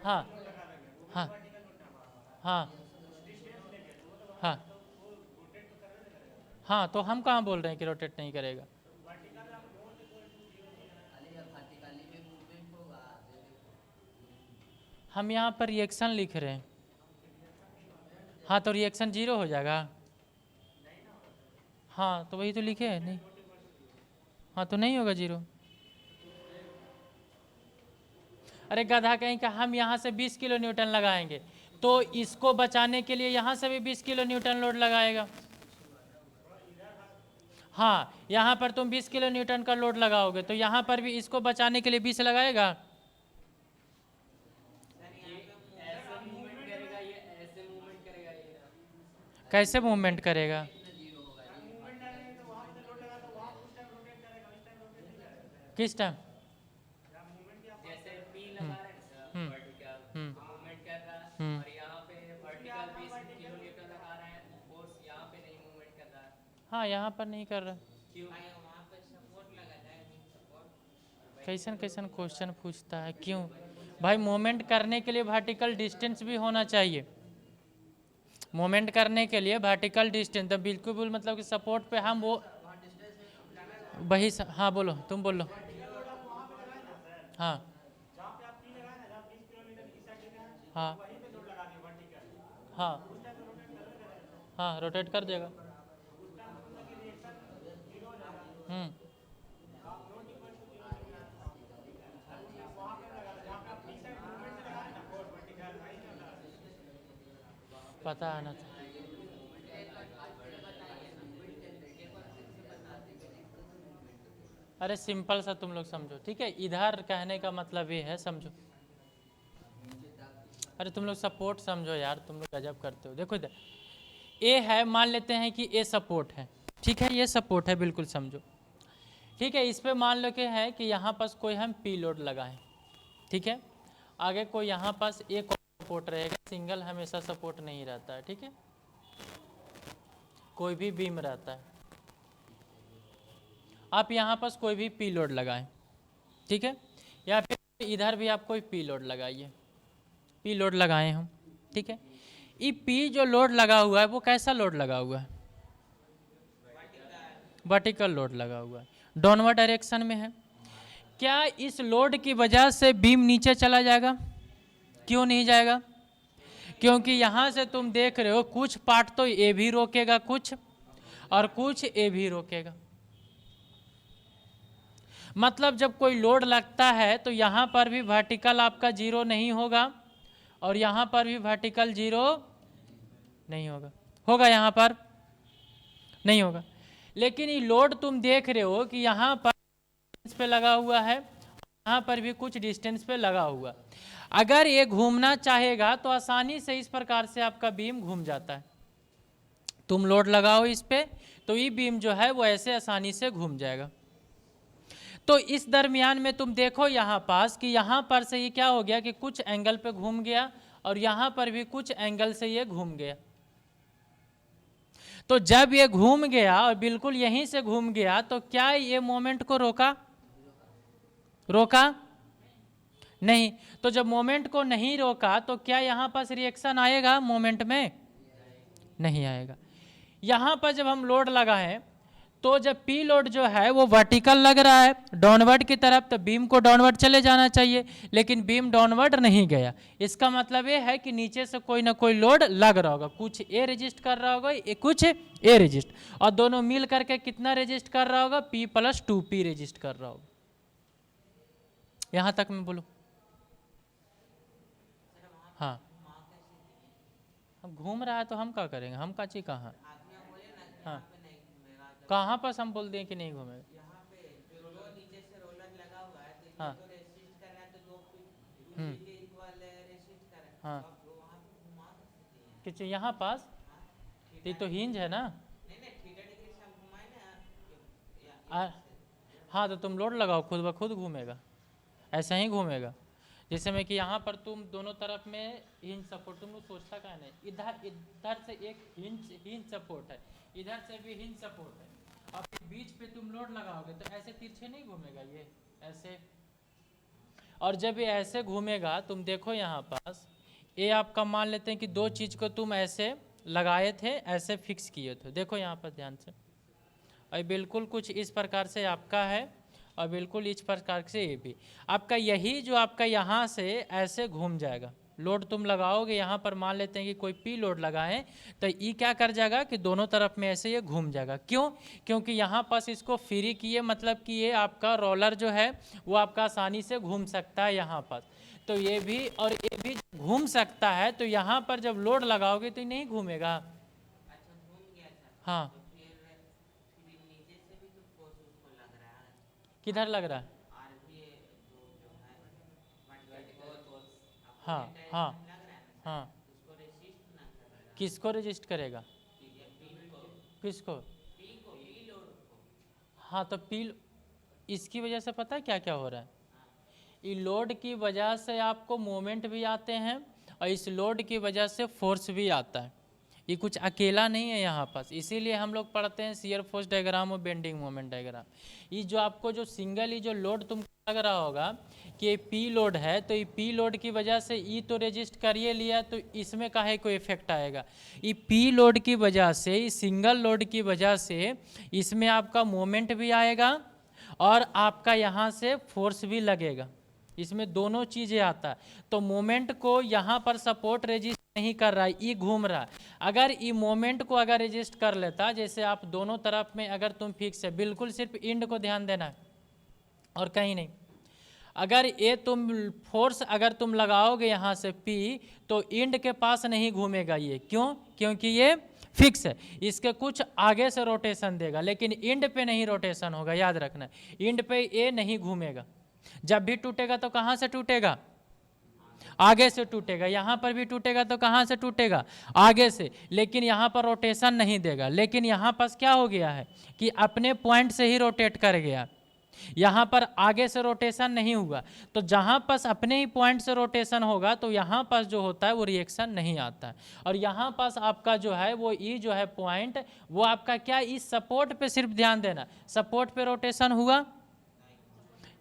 हाँ हाँ हाँ हाँ हाँ, तो हम कहाँ बोल रहे हैं कि रोटेट नहीं करेगा। हम यहाँ पर रिएक्शन लिख रहे हैं, हाँ तो रिएक्शन जीरो हो जाएगा, हाँ तो वही तो लिखे है, नहीं, हाँ तो नहीं होगा जीरो। अरे गधा कहीं का, हम यहाँ से 20 किलो न्यूटन लगाएंगे तो इसको बचाने के लिए यहाँ से भी 20 किलो न्यूटन लोड लगाएगा। हाँ यहाँ पर तुम 20 किलो न्यूटन का लोड लगाओगे तो यहाँ पर भी इसको बचाने के लिए 20 लगाएगा। कैसे मूवमेंट करेगा, किस टाइम, हाँ यहाँ पर नहीं कर रहा। कैसन कैसन क्वेश्चन पूछता है, क्यों भाई, मोमेंट करने के लिए वर्टिकल डिस्टेंस भी होना चाहिए। मोमेंट करने के लिए वर्टिकल डिस्टेंस, तो बिल्कुल मतलब कि सपोर्ट पे हम वो वही हाँ बोलो, तुम बोलो, हाँ हाँ हाँ हाँ, रोटेट कर देगा। हम्म, पता है ना। अरे सिंपल सा तुम लोग समझो, ठीक है, इधर कहने का मतलब ये है, समझो। अरे तुम लोग सपोर्ट समझो यार, तुम लोग गजब करते हो। देखो इधर ए है, मान लेते हैं कि ए सपोर्ट है, ठीक है, ये सपोर्ट है, बिल्कुल समझो। ठीक है, इस पे मान लो कि है कि यहाँ पास कोई हम पी लोड लगाएं, ठीक है, आगे कोई यहाँ पास एक सपोर्ट रहेगा, सिंगल हमेशा सपोर्ट नहीं रहता है, ठीक है, कोई भी बीम रहता है। आप यहाँ पास कोई भी पी लोड लगाएं, ठीक है, या फिर इधर भी आप कोई पी लोड लगाइए, पी लोड लगाए हम, ठीक है। ये पी जो लोड लगा हुआ है वो कैसा लोड लगा हुआ है? वर्टिकल लोड लगा हुआ है, डाउनवर्ड डायरेक्शन में है। क्या इस लोड की वजह से बीम नीचे चला जाएगा? क्यों नहीं जाएगा? क्योंकि यहाँ से तुम देख रहे हो कुछ पार्ट तो ए भी रोकेगा कुछ, और कुछ ए भी रोकेगा। मतलब जब कोई लोड लगता है तो यहाँ पर भी वर्टिकल आपका जीरो नहीं होगा, और यहाँ पर भी वर्टिकल जीरो नहीं होगा। होगा? यहाँ पर नहीं होगा। लेकिन ये लोड तुम देख रहे हो कि यहाँ पर पे लगा हुआ है, यहाँ पर भी कुछ डिस्टेंस पे लगा हुआ। अगर ये घूमना चाहेगा तो आसानी से इस प्रकार से आपका बीम घूम जाता है। तुम लोड लगाओ इस पे तो ये बीम जो है वो ऐसे आसानी से घूम जाएगा। तो इस दरमियान में तुम देखो यहाँ पास कि यहाँ पर से ये क्या हो गया कि कुछ एंगल पे घूम गया, और यहाँ पर भी कुछ एंगल से ये घूम गया। तो जब ये घूम गया और बिल्कुल यहीं से घूम गया तो क्या ये मोमेंट को रोका? रोका नहीं। तो जब मोमेंट को नहीं रोका तो क्या यहाँ पास रिएक्शन आएगा मोमेंट में? नहीं आएगा। यहाँ पर जब हम लोड लगाएं तो जब पी लोड जो है वो वर्टिकल लग रहा है डाउनवर्ड की तरफ, तो बीम को डाउनवर्ड चले जाना चाहिए, लेकिन बीम डाउनवर्ड नहीं गया। इसका मतलब ये है कि नीचे से कोई ना कोई लोड लग रहा होगा, कुछ ए रेजिस्ट कर रहा होगा, कुछ ए रेजिस्ट, और दोनों मिल करके कितना रेजिस्ट कर रहा होगा? पी प्लस 2p रेजिस्ट कर रहा होगा। यहाँ तक मैं बोलूँ? हाँ, हम घूम रहा है तो हम क्या करेंगे? हम का चीज कहाँ? हाँ, कहाँ पर हम बोल दें कि नहीं घूमेगा? हाँ हाँ, किस यहाँ पास? ये तो हिंज है ना। हाँ, तो तुम लोड लगाओ, खुद ब खुद घूमेगा, ऐसा ही घूमेगा। जैसे में कि यहाँ पर तुम दोनों तरफ में हिंज सपोर्ट, तुम लोग सोचता क्या नहीं, इधर इधर से एक हिंज सपोर्ट है, इधर से भी हिंज सपोर्ट है, अब बीच पे तुम लोड लगाओगे तो ऐसे तिरछे नहीं घूमेगा ये, ऐसे। और जब ये ऐसे घूमेगा, तुम देखो यहाँ पास ये आपका मान लेते हैं कि दो चीज़ को तुम ऐसे लगाए थे, ऐसे फिक्स किए थे, देखो यहाँ पर ध्यान से, और बिल्कुल कुछ इस प्रकार से आपका है, और बिल्कुल इस प्रकार से ये भी आपका, यही जो आपका यहाँ से ऐसे घूम जाएगा। लोड तुम लगाओगे यहाँ पर, मान लेते हैं कि कोई पी लोड लगाएं, तो ये क्या कर जाएगा कि दोनों तरफ में ऐसे ये घूम जाएगा। क्यों? क्योंकि यहाँ पास इसको फ्री किए, मतलब कि ये आपका रोलर जो है वो आपका आसानी से घूम सकता है यहाँ पर, तो ये भी और ये भी घूम सकता है। तो यहाँ पर जब लोड लगाओगे तो ये नहीं घूमेगा। हाँ, किधर लग रहा है? हाँ हाँ हाँ, किसको रजिस्ट करेगा? किसको? हाँ, तो पी, इसकी वजह से पता है क्या क्या हो रहा है? इस लोड की वजह से आपको मोमेंट भी आते हैं, और इस लोड की वजह से फोर्स भी आता है। ये कुछ अकेला नहीं है यहाँ पास, इसीलिए हम लोग पढ़ते हैं शियर फोर्स डायग्राम और बेंडिंग मोमेंट डायग्राम। ये जो आपको जो सिंगल ही जो लोड तुमको लग रहा होगा कि ये पी लोड है, तो ये पी लोड की वजह से ई तो रेजिस्ट करिए लिया, तो इसमें काहे कोई इफेक्ट आएगा? ये पी लोड की वजह से, इस सिंगल लोड की वजह से इसमें आपका मोमेंट भी आएगा, और आपका यहाँ से फोर्स भी लगेगा। इसमें दोनों चीज़ें आता है। तो मोमेंट को यहाँ पर सपोर्ट रेजिस्ट नहीं कर रहा है, ई घूम रहा है। अगर ई मोमेंट को अगर रेजिस्ट कर लेता, जैसे आप दोनों तरफ में अगर तुम फिक्स है, बिल्कुल सिर्फ इंड को ध्यान देना है और कहीं नहीं। अगर ये तुम फोर्स अगर तुम लगाओगे यहाँ से P, तो इंड के पास नहीं घूमेगा ये। क्यों? क्योंकि ये फिक्स है, इसके कुछ आगे से रोटेशन देगा, लेकिन इंड पे नहीं रोटेशन होगा, याद रखना। इंड पे ये नहीं घूमेगा। जब भी टूटेगा तो कहाँ से टूटेगा? आगे से टूटेगा। यहाँ पर भी टूटेगा तो कहाँ से टूटेगा? आगे से। लेकिन यहाँ पर रोटेशन नहीं देगा। लेकिन यहाँ पर क्या हो गया है कि अपने पॉइंट से ही रोटेट कर गया, यहाँ पर आगे से रोटेशन नहीं हुआ। तो जहाँ पर अपने ही पॉइंट से रोटेशन होगा तो यहाँ पर जो होता है वो रिएक्शन नहीं आता है। और यहाँ पर आपका जो है वो ई जो है पॉइंट, वो आपका क्या, इस सपोर्ट पे सिर्फ ध्यान देना। सपोर्ट पे रोटेशन हुआ,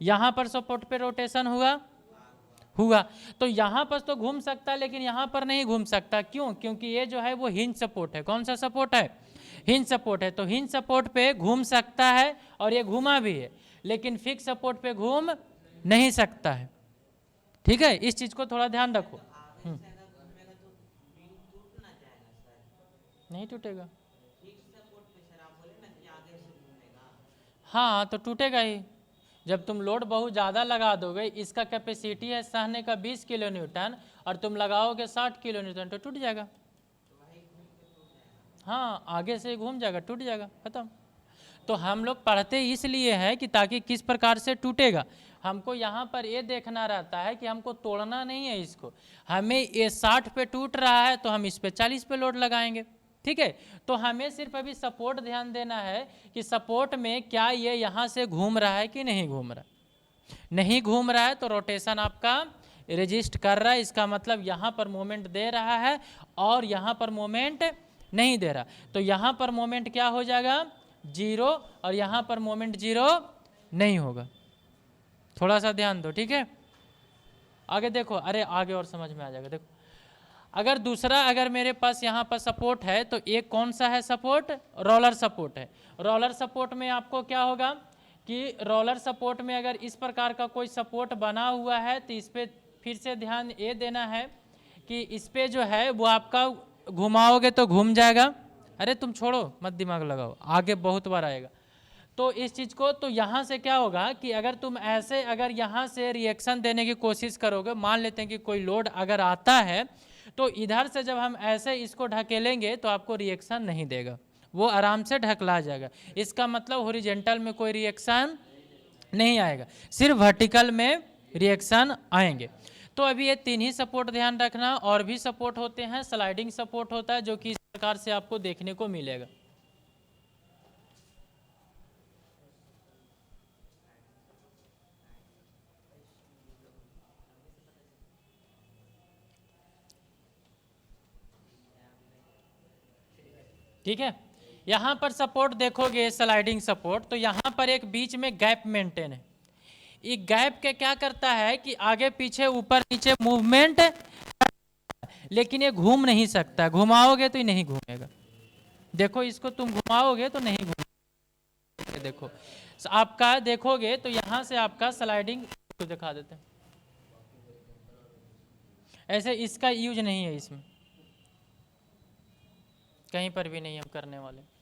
यहाँ पर सपोर्ट पे रोटेशन हुआ। तो यहाँ पर तो घूम सकता है, लेकिन यहाँ पर नहीं घूम सकता। क्यों? क्योंकि ये जो है वो हिंज सपोर्ट है। कौन सा सपोर्ट है? हिंज सपोर्ट है। तो हिंज सपोर्ट पे घूम सकता है और ये घूमा भी है, लेकिन फिक्स सपोर्ट पे घूम नहीं सकता है। ठीक है, इस चीज को थोड़ा ध्यान रखो। नहीं टूटेगा। हाँ, तो टूटेगा ही। जब तुम लोड बहुत ज़्यादा लगा दोगे, इसका कैपेसिटी है सहने का 20 किलो न्यूटन और तुम लगाओगे 60 किलो न्यूटन, तो टूट जाएगा। हाँ, आगे से घूम जाएगा, टूट जाएगा, खत्म। तो हम लोग पढ़ते इसलिए हैं कि ताकि किस प्रकार से टूटेगा। हमको यहाँ पर ये देखना रहता है कि हमको तोड़ना नहीं है इसको। हमें ये 60 पे टूट रहा है तो हम इस पे 40 पे लोड लगाएंगे। ठीक है, तो हमें सिर्फ अभी सपोर्ट ध्यान देना है कि सपोर्ट में क्या ये यहाँ से घूम रहा है कि नहीं घूम रहा। नहीं घूम रहा है तो रोटेशन आपका रेजिस्ट कर रहा है। इसका मतलब यहाँ पर मोमेंट दे रहा है और यहाँ पर मोमेंट नहीं दे रहा। तो यहाँ पर मोमेंट क्या हो जाएगा? 0, और यहाँ पर मोमेंट 0 नहीं होगा। थोड़ा सा ध्यान दो, ठीक है। आगे देखो, अरे आगे और समझ में आ जाएगा। देखो, अगर दूसरा अगर मेरे पास यहाँ पर सपोर्ट है तो एक कौन सा है सपोर्ट? रोलर सपोर्ट है। रोलर सपोर्ट में आपको क्या होगा कि रोलर सपोर्ट में अगर इस प्रकार का कोई सपोर्ट बना हुआ है तो इस पर फिर से ध्यान ये देना है कि इस पर जो है वो आपका घुमाओगे तो घूम जाएगा। अरे तुम छोड़ो, मत दिमाग लगाओ, आगे बहुत बार आएगा। तो इस चीज़ को, तो यहाँ से क्या होगा कि अगर तुम ऐसे अगर यहाँ से रिएक्शन देने की कोशिश करोगे, मान लेते हैं कि कोई लोड अगर आता है तो इधर से जब हम ऐसे इसको ढकेलेंगे तो आपको रिएक्शन नहीं देगा, वो आराम से ढकला जाएगा। इसका मतलब हॉरिजॉन्टल में कोई रिएक्शन नहीं आएगा, सिर्फ वर्टिकल में रिएक्शन आएंगे। तो अभी ये 3 ही सपोर्ट ध्यान रखना। और भी सपोर्ट होते हैं, स्लाइडिंग सपोर्ट होता है जो कि इस प्रकार से आपको देखने को मिलेगा। ठीक है, यहाँ पर सपोर्ट देखोगे स्लाइडिंग सपोर्ट, तो यहाँ पर एक बीच में गैप मेंटेन है। ये गैप के क्या करता है कि आगे पीछे ऊपर नीचे मूवमेंट, लेकिन ये घूम नहीं सकता। घुमाओगे तो ये नहीं घूमेगा। देखो, इसको तुम घुमाओगे तो नहीं घूमेगा। देखो आपका देखोगे तो यहाँ से आपका स्लाइडिंग तो दिखा देते हैं, ऐसे इसका यूज नहीं है, इसमें कहीं पर भी नहीं हम करने वाले।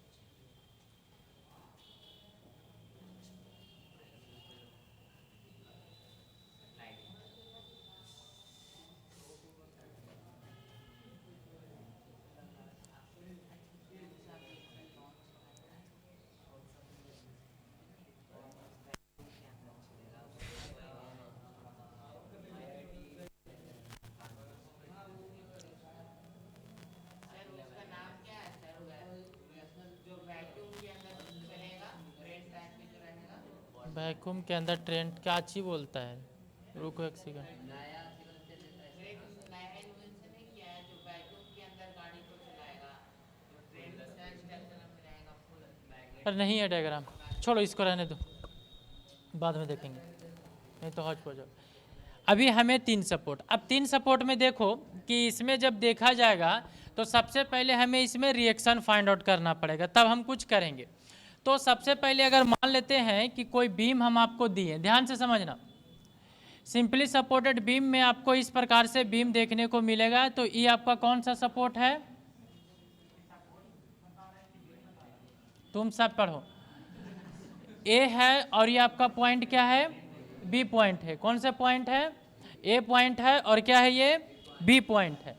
वैक्यूम के अंदर ट्रेंड क्या अच्छी बोलता है? रुको एक सेकंड। पर नहीं है डायग्राम, छोड़ो इसको, रहने दो, बाद में देखेंगे, नहीं तो हौच पौच। अभी हमें 3 सपोर्ट। अब 3 सपोर्ट में देखो कि इसमें जब देखा जाएगा तो सबसे पहले हमें इसमें रिएक्शन फाइंड आउट करना पड़ेगा, तब हम कुछ करेंगे। तो सबसे पहले अगर मान लेते हैं कि कोई बीम हम आपको दिए, ध्यान से समझना, सिंपली सपोर्टेड बीम में आपको इस प्रकार से बीम देखने को मिलेगा। तो ये आपका कौन सा सपोर्ट है, तुम सब पढ़ो। ए है और ये आपका पॉइंट क्या है, बी पॉइंट है। कौन सा पॉइंट है, ए पॉइंट है और क्या है ये, बी पॉइंट है।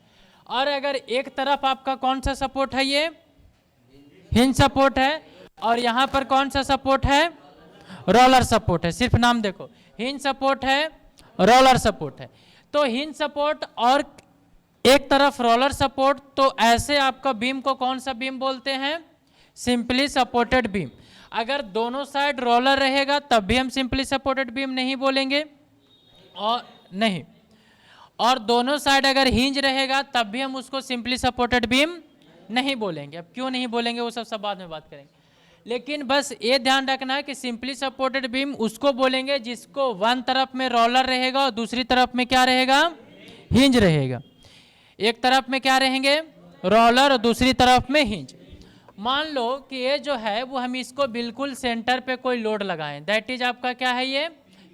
और अगर एक तरफ आपका कौन सा सपोर्ट है, ये हिंज सपोर्ट है, और यहाँ पर कौन सा सपोर्ट है, रोलर सपोर्ट है। सिर्फ नाम देखो, हिंज सपोर्ट है, रोलर सपोर्ट है। तो हिंज सपोर्ट और एक तरफ रोलर सपोर्ट, तो ऐसे आपका बीम को कौन सा बीम बोलते हैं, सिंपली सपोर्टेड बीम। अगर दोनों साइड रोलर रहेगा तब भी हम सिंपली सपोर्टेड बीम नहीं बोलेंगे, और नहीं, और दोनों साइड अगर हिंज रहेगा तब भी हम उसको सिंपली सपोर्टेड बीम नहीं बोलेंगे। अब क्यों नहीं बोलेंगे वो सब बाद में बात करेंगे, लेकिन बस ये ध्यान रखना है कि सिंपली सपोर्टेड बीम उसको बोलेंगे जिसको वन तरफ में रोलर रहेगा और दूसरी तरफ में क्या रहेगा, हिंज रहेगा। एक तरफ में क्या रहेंगे, रोलर, और दूसरी तरफ में हिंज। मान लो कि ये जो है वो हम इसको बिल्कुल सेंटर पे कोई लोड लगाएं, दैट इज आपका क्या है, ये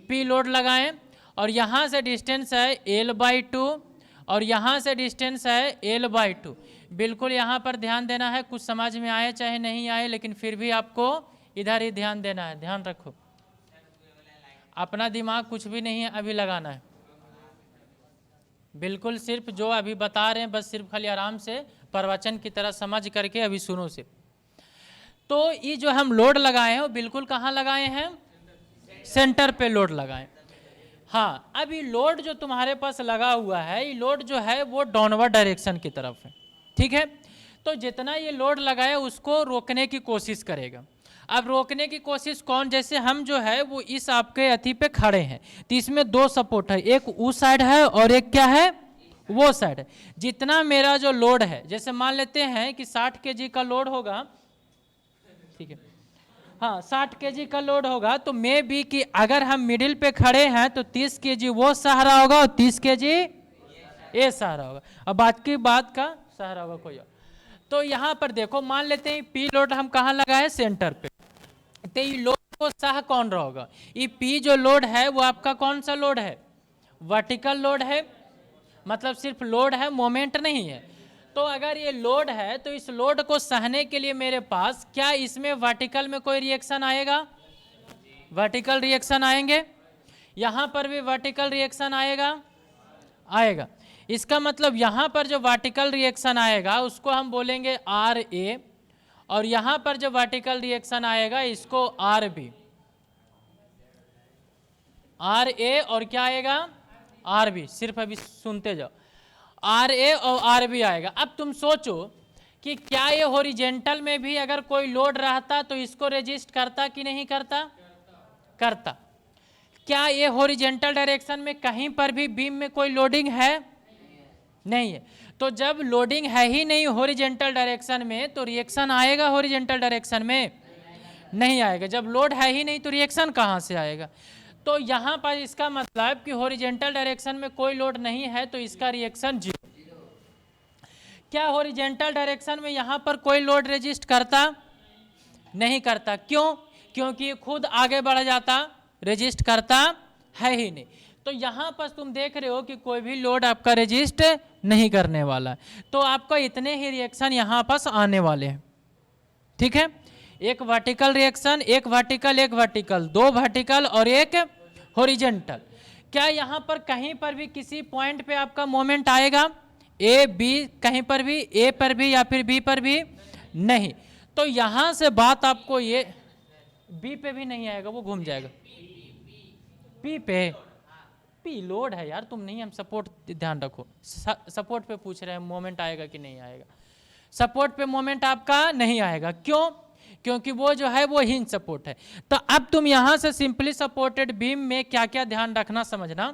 पी लोड लगाएं, और यहाँ से डिस्टेंस है L/2 और यहाँ से डिस्टेंस है L/2। बिल्कुल यहाँ पर ध्यान देना है, कुछ समझ में आए चाहे नहीं आए, लेकिन फिर भी आपको इधर ही ध्यान देना है। ध्यान रखो, अपना दिमाग कुछ भी नहीं है अभी लगाना है, बिल्कुल सिर्फ जो अभी बता रहे हैं बस सिर्फ खाली आराम से प्रवचन की तरह समझ करके अभी सुनो से। तो ये जो हम लोड लगाए हैं वो बिल्कुल कहाँ लगाए हैं, सेंटर पे लोड लगाए। हाँ, अब ये लोड जो तुम्हारे पास लगा हुआ है, ये लोड जो है वो डाउनवर्ड डायरेक्शन की तरफ है, ठीक है। तो जितना ये लोड लगाया उसको रोकने की कोशिश करेगा। अब रोकने की कोशिश कौन, जैसे हम जो है वो इस आपके अथी पे खड़े हैं, तो इसमें दो सपोर्ट है, एक उस साइड है और एक क्या है, वो साइड है। जितना मेरा जो लोड है, जैसे मान लेते हैं कि 60 kg का लोड होगा, ठीक है, हाँ 60 kg का लोड होगा, तो मे बी कि अगर हम मिडिल पे खड़े हैं तो 30 kg वो सहारा होगा और 30 kg ये सहारा होगा, अब बाकी बात का सहारा होगा कोई और। तो यहाँ पर देखो, मान लेते हैं पी लोड हम कहाँ लगाए, सेंटर पे। तो ये लोड को सह कौन रहा होगा, ये पी जो लोड है वो आपका कौन सा लोड है, वर्टिकल लोड है, मतलब सिर्फ लोड है, मोमेंट नहीं है। तो अगर ये लोड है तो इस लोड को सहने के लिए मेरे पास क्या इसमें वर्टिकल में कोई रिएक्शन आएगा, वर्टिकल रिएक्शन आएंगे, यहाँ पर भी वर्टिकल रिएक्शन आएगा। इसका मतलब यहाँ पर जो वर्टिकल रिएक्शन आएगा उसको हम बोलेंगे RA, और यहाँ पर जो वर्टिकल रिएक्शन आएगा इसको RB। RA और क्या आएगा, RB, सिर्फ अभी सुनते जाओ, RA और RB आएगा। अब तुम सोचो कि क्या ये हॉरिजेंटल में भी अगर कोई लोड रहता तो इसको रेजिस्ट करता कि नहीं करता। क्या ये हॉरिजेंटल डायरेक्शन में कहीं पर भी बीम में कोई लोडिंग है, नहीं है। तो जब लोडिंग है ही नहीं हॉरिजेंटल डायरेक्शन में तो रिएक्शन आएगा हॉरिजेंटल डायरेक्शन में, नहीं आएगा। जब लोड है ही नहीं तो रिएक्शन कहाँ से आएगा। तो यहाँ पर इसका मतलब कि हॉरिजेंटल डायरेक्शन में कोई लोड नहीं है तो इसका रिएक्शन 0। क्या हॉरिजेंटल डायरेक्शन में यहाँ पर कोई लोड रेजिस्ट करता, नहीं करता। क्यों, क्योंकि खुद आगे बढ़ जाता, रेजिस्ट करता है ही नहीं। तो यहाँ पर तुम देख रहे हो कि कोई भी लोड आपका रेजिस्ट नहीं करने वाला है। तो आपका इतने ही रिएक्शन यहाँ पास आने वाले हैं, ठीक है। एक वर्टिकल रिएक्शन, एक वर्टिकल, दो वर्टिकल और एक हॉरिजेंटल। क्या यहाँ पर कहीं पर भी किसी पॉइंट पे आपका मोमेंट आएगा, ए बी, कहीं पर भी ए पर भी या फिर बी पर भी नहीं। तो यहाँ से बात आपको ये बी पे भी नहीं आएगा, वो घूम जाएगा। पी पे, पी लोड है यार, तुम नहीं, हम सपोर्ट ध्यान रखो, सपोर्ट पे पूछ रहे हैं मोमेंट आएगा कि नहीं आएगा। सपोर्ट पे मोमेंट आपका नहीं आएगा, क्यों, क्योंकि वो जो है वो हिंज सपोर्ट है। तो अब तुम यहाँ से सिंपली सपोर्टेड बीम में क्या क्या ध्यान रखना समझना।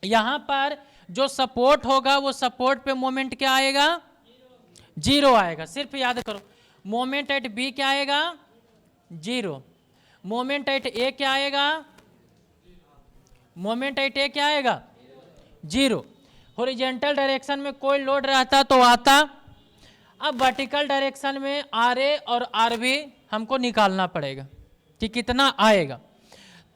यहाँ पर जो सपोर्ट होगा वो सपोर्ट पे मोमेंट क्या आएगा, 0 आएगा। सिर्फ याद करो, मोमेंट एट बी क्या आएगा, 0। मोमेंट एट ए क्या आएगा, मोमेंट एट ए क्या आएगा, 0। हॉरिजेंटल डायरेक्शन में कोई लोड रहता तो आता। अब वर्टिकल डायरेक्शन में RA और RB हमको निकालना पड़ेगा कि कितना आएगा।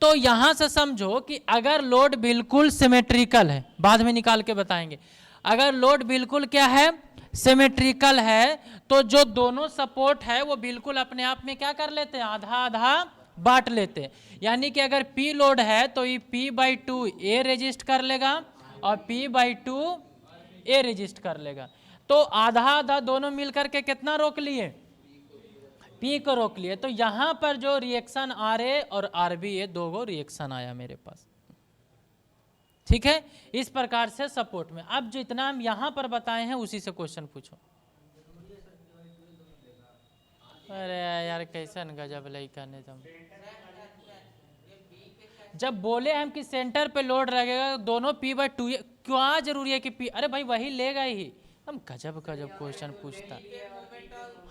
तो यहां से समझो कि अगर लोड बिल्कुल सिमेट्रिकल है, बाद में निकाल के बताएंगे, अगर लोड बिल्कुल क्या है, सिमेट्रिकल है, तो जो दोनों सपोर्ट है वो बिल्कुल अपने आप में क्या कर लेते हैं, आधा आधा बांट लेते हैं। यानी कि अगर P लोड है तो ये P/2 A रेजिस्ट कर लेगा और P/2 A रेजिस्ट कर लेगा। तो आधा आधा दोनों मिलकर के कितना रोक लिए, P को रोक लिए। तो यहां पर जो रिएक्शन RA और RB ये दो रिएक्शन आया मेरे पास, ठीक है। इस प्रकार से सपोर्ट में अब जितना हम यहां पर बताए हैं उसी से क्वेश्चन पूछो। अरे यार कैसन गजब लइका ने तुम, जब बोले हम कि सेंटर पे लोड लगेगा दोनों P/2, क्या जरूरी है कि P, अरे भाई वही लेगा ही। हम गजब गजब क्वेश्चन पूछता।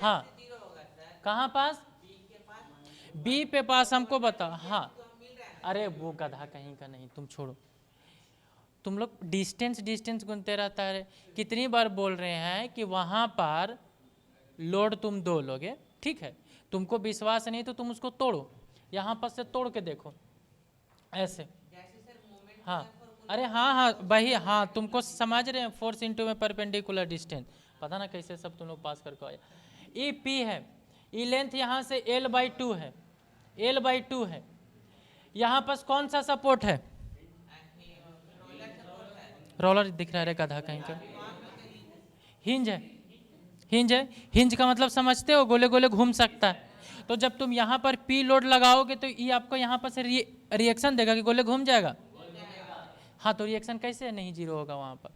हाँ कहाँ पास, B पे पास हमको बता। हाँ अरे वो गधा कहीं का नहीं, तुम छोड़ो, तुम लोग डिस्टेंस डिस्टेंस गुनते रहता है। कितनी बार बोल रहे हैं कि वहां पर लोड तुम दो लोगे, ठीक है, तुमको विश्वास नहीं तो तुम उसको तोड़ो, यहाँ पर से तोड़ के देखो ऐसे। हाँ अरे हाँ हाँ वही, हाँ तुमको समझ रहे हैं, फोर्स इंटू में परपेंडिकुलर डिस्टेंस, पता ना कैसे सब तुम लोग पास करके आए। ई पी है, ई लेंथ यहाँ से L/2 है, L/2 है। यहाँ पर कौन सा सपोर्ट है, रोलर दिख रहा है गधा कहीं का, हिंज है, हिंज है। हिंज का मतलब समझते हो, गोले गोले घूम सकता है। तो जब तुम यहाँ पर P लोड लगाओगे तो ये आपको यहाँ पर से रिएक्शन देगा कि गोले घूम जाएगा। हाँ तो रिएक्शन कैसे नहीं जीरो होगा वहां पर,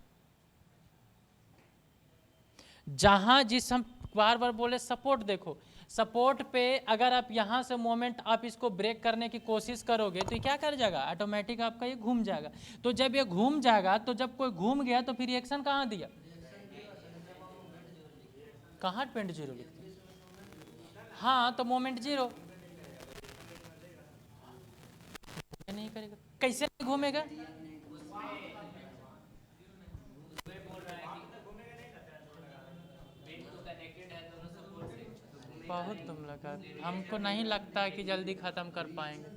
जहां जिस हम बार बार बोले सपोर्ट, देखो सपोर्ट पे अगर आप यहां से मोमेंट आप इसको ब्रेक करने की कोशिश करोगे तो ये क्या कर जाएगा, ऑटोमेटिक आपका ये घूम जाएगा। तो जब ये घूम जाएगा, तो जब कोई घूम गया तो फिर रिएक्शन कहाँ दिया, कहाँ पेंट जीरो लिखते, हाँ तो मोमेंट जीरो नहीं करेगा, कैसे घूमेगा, बहुत तुम लगा, हमको नहीं लगता कि जल्दी खत्म कर पाएंगे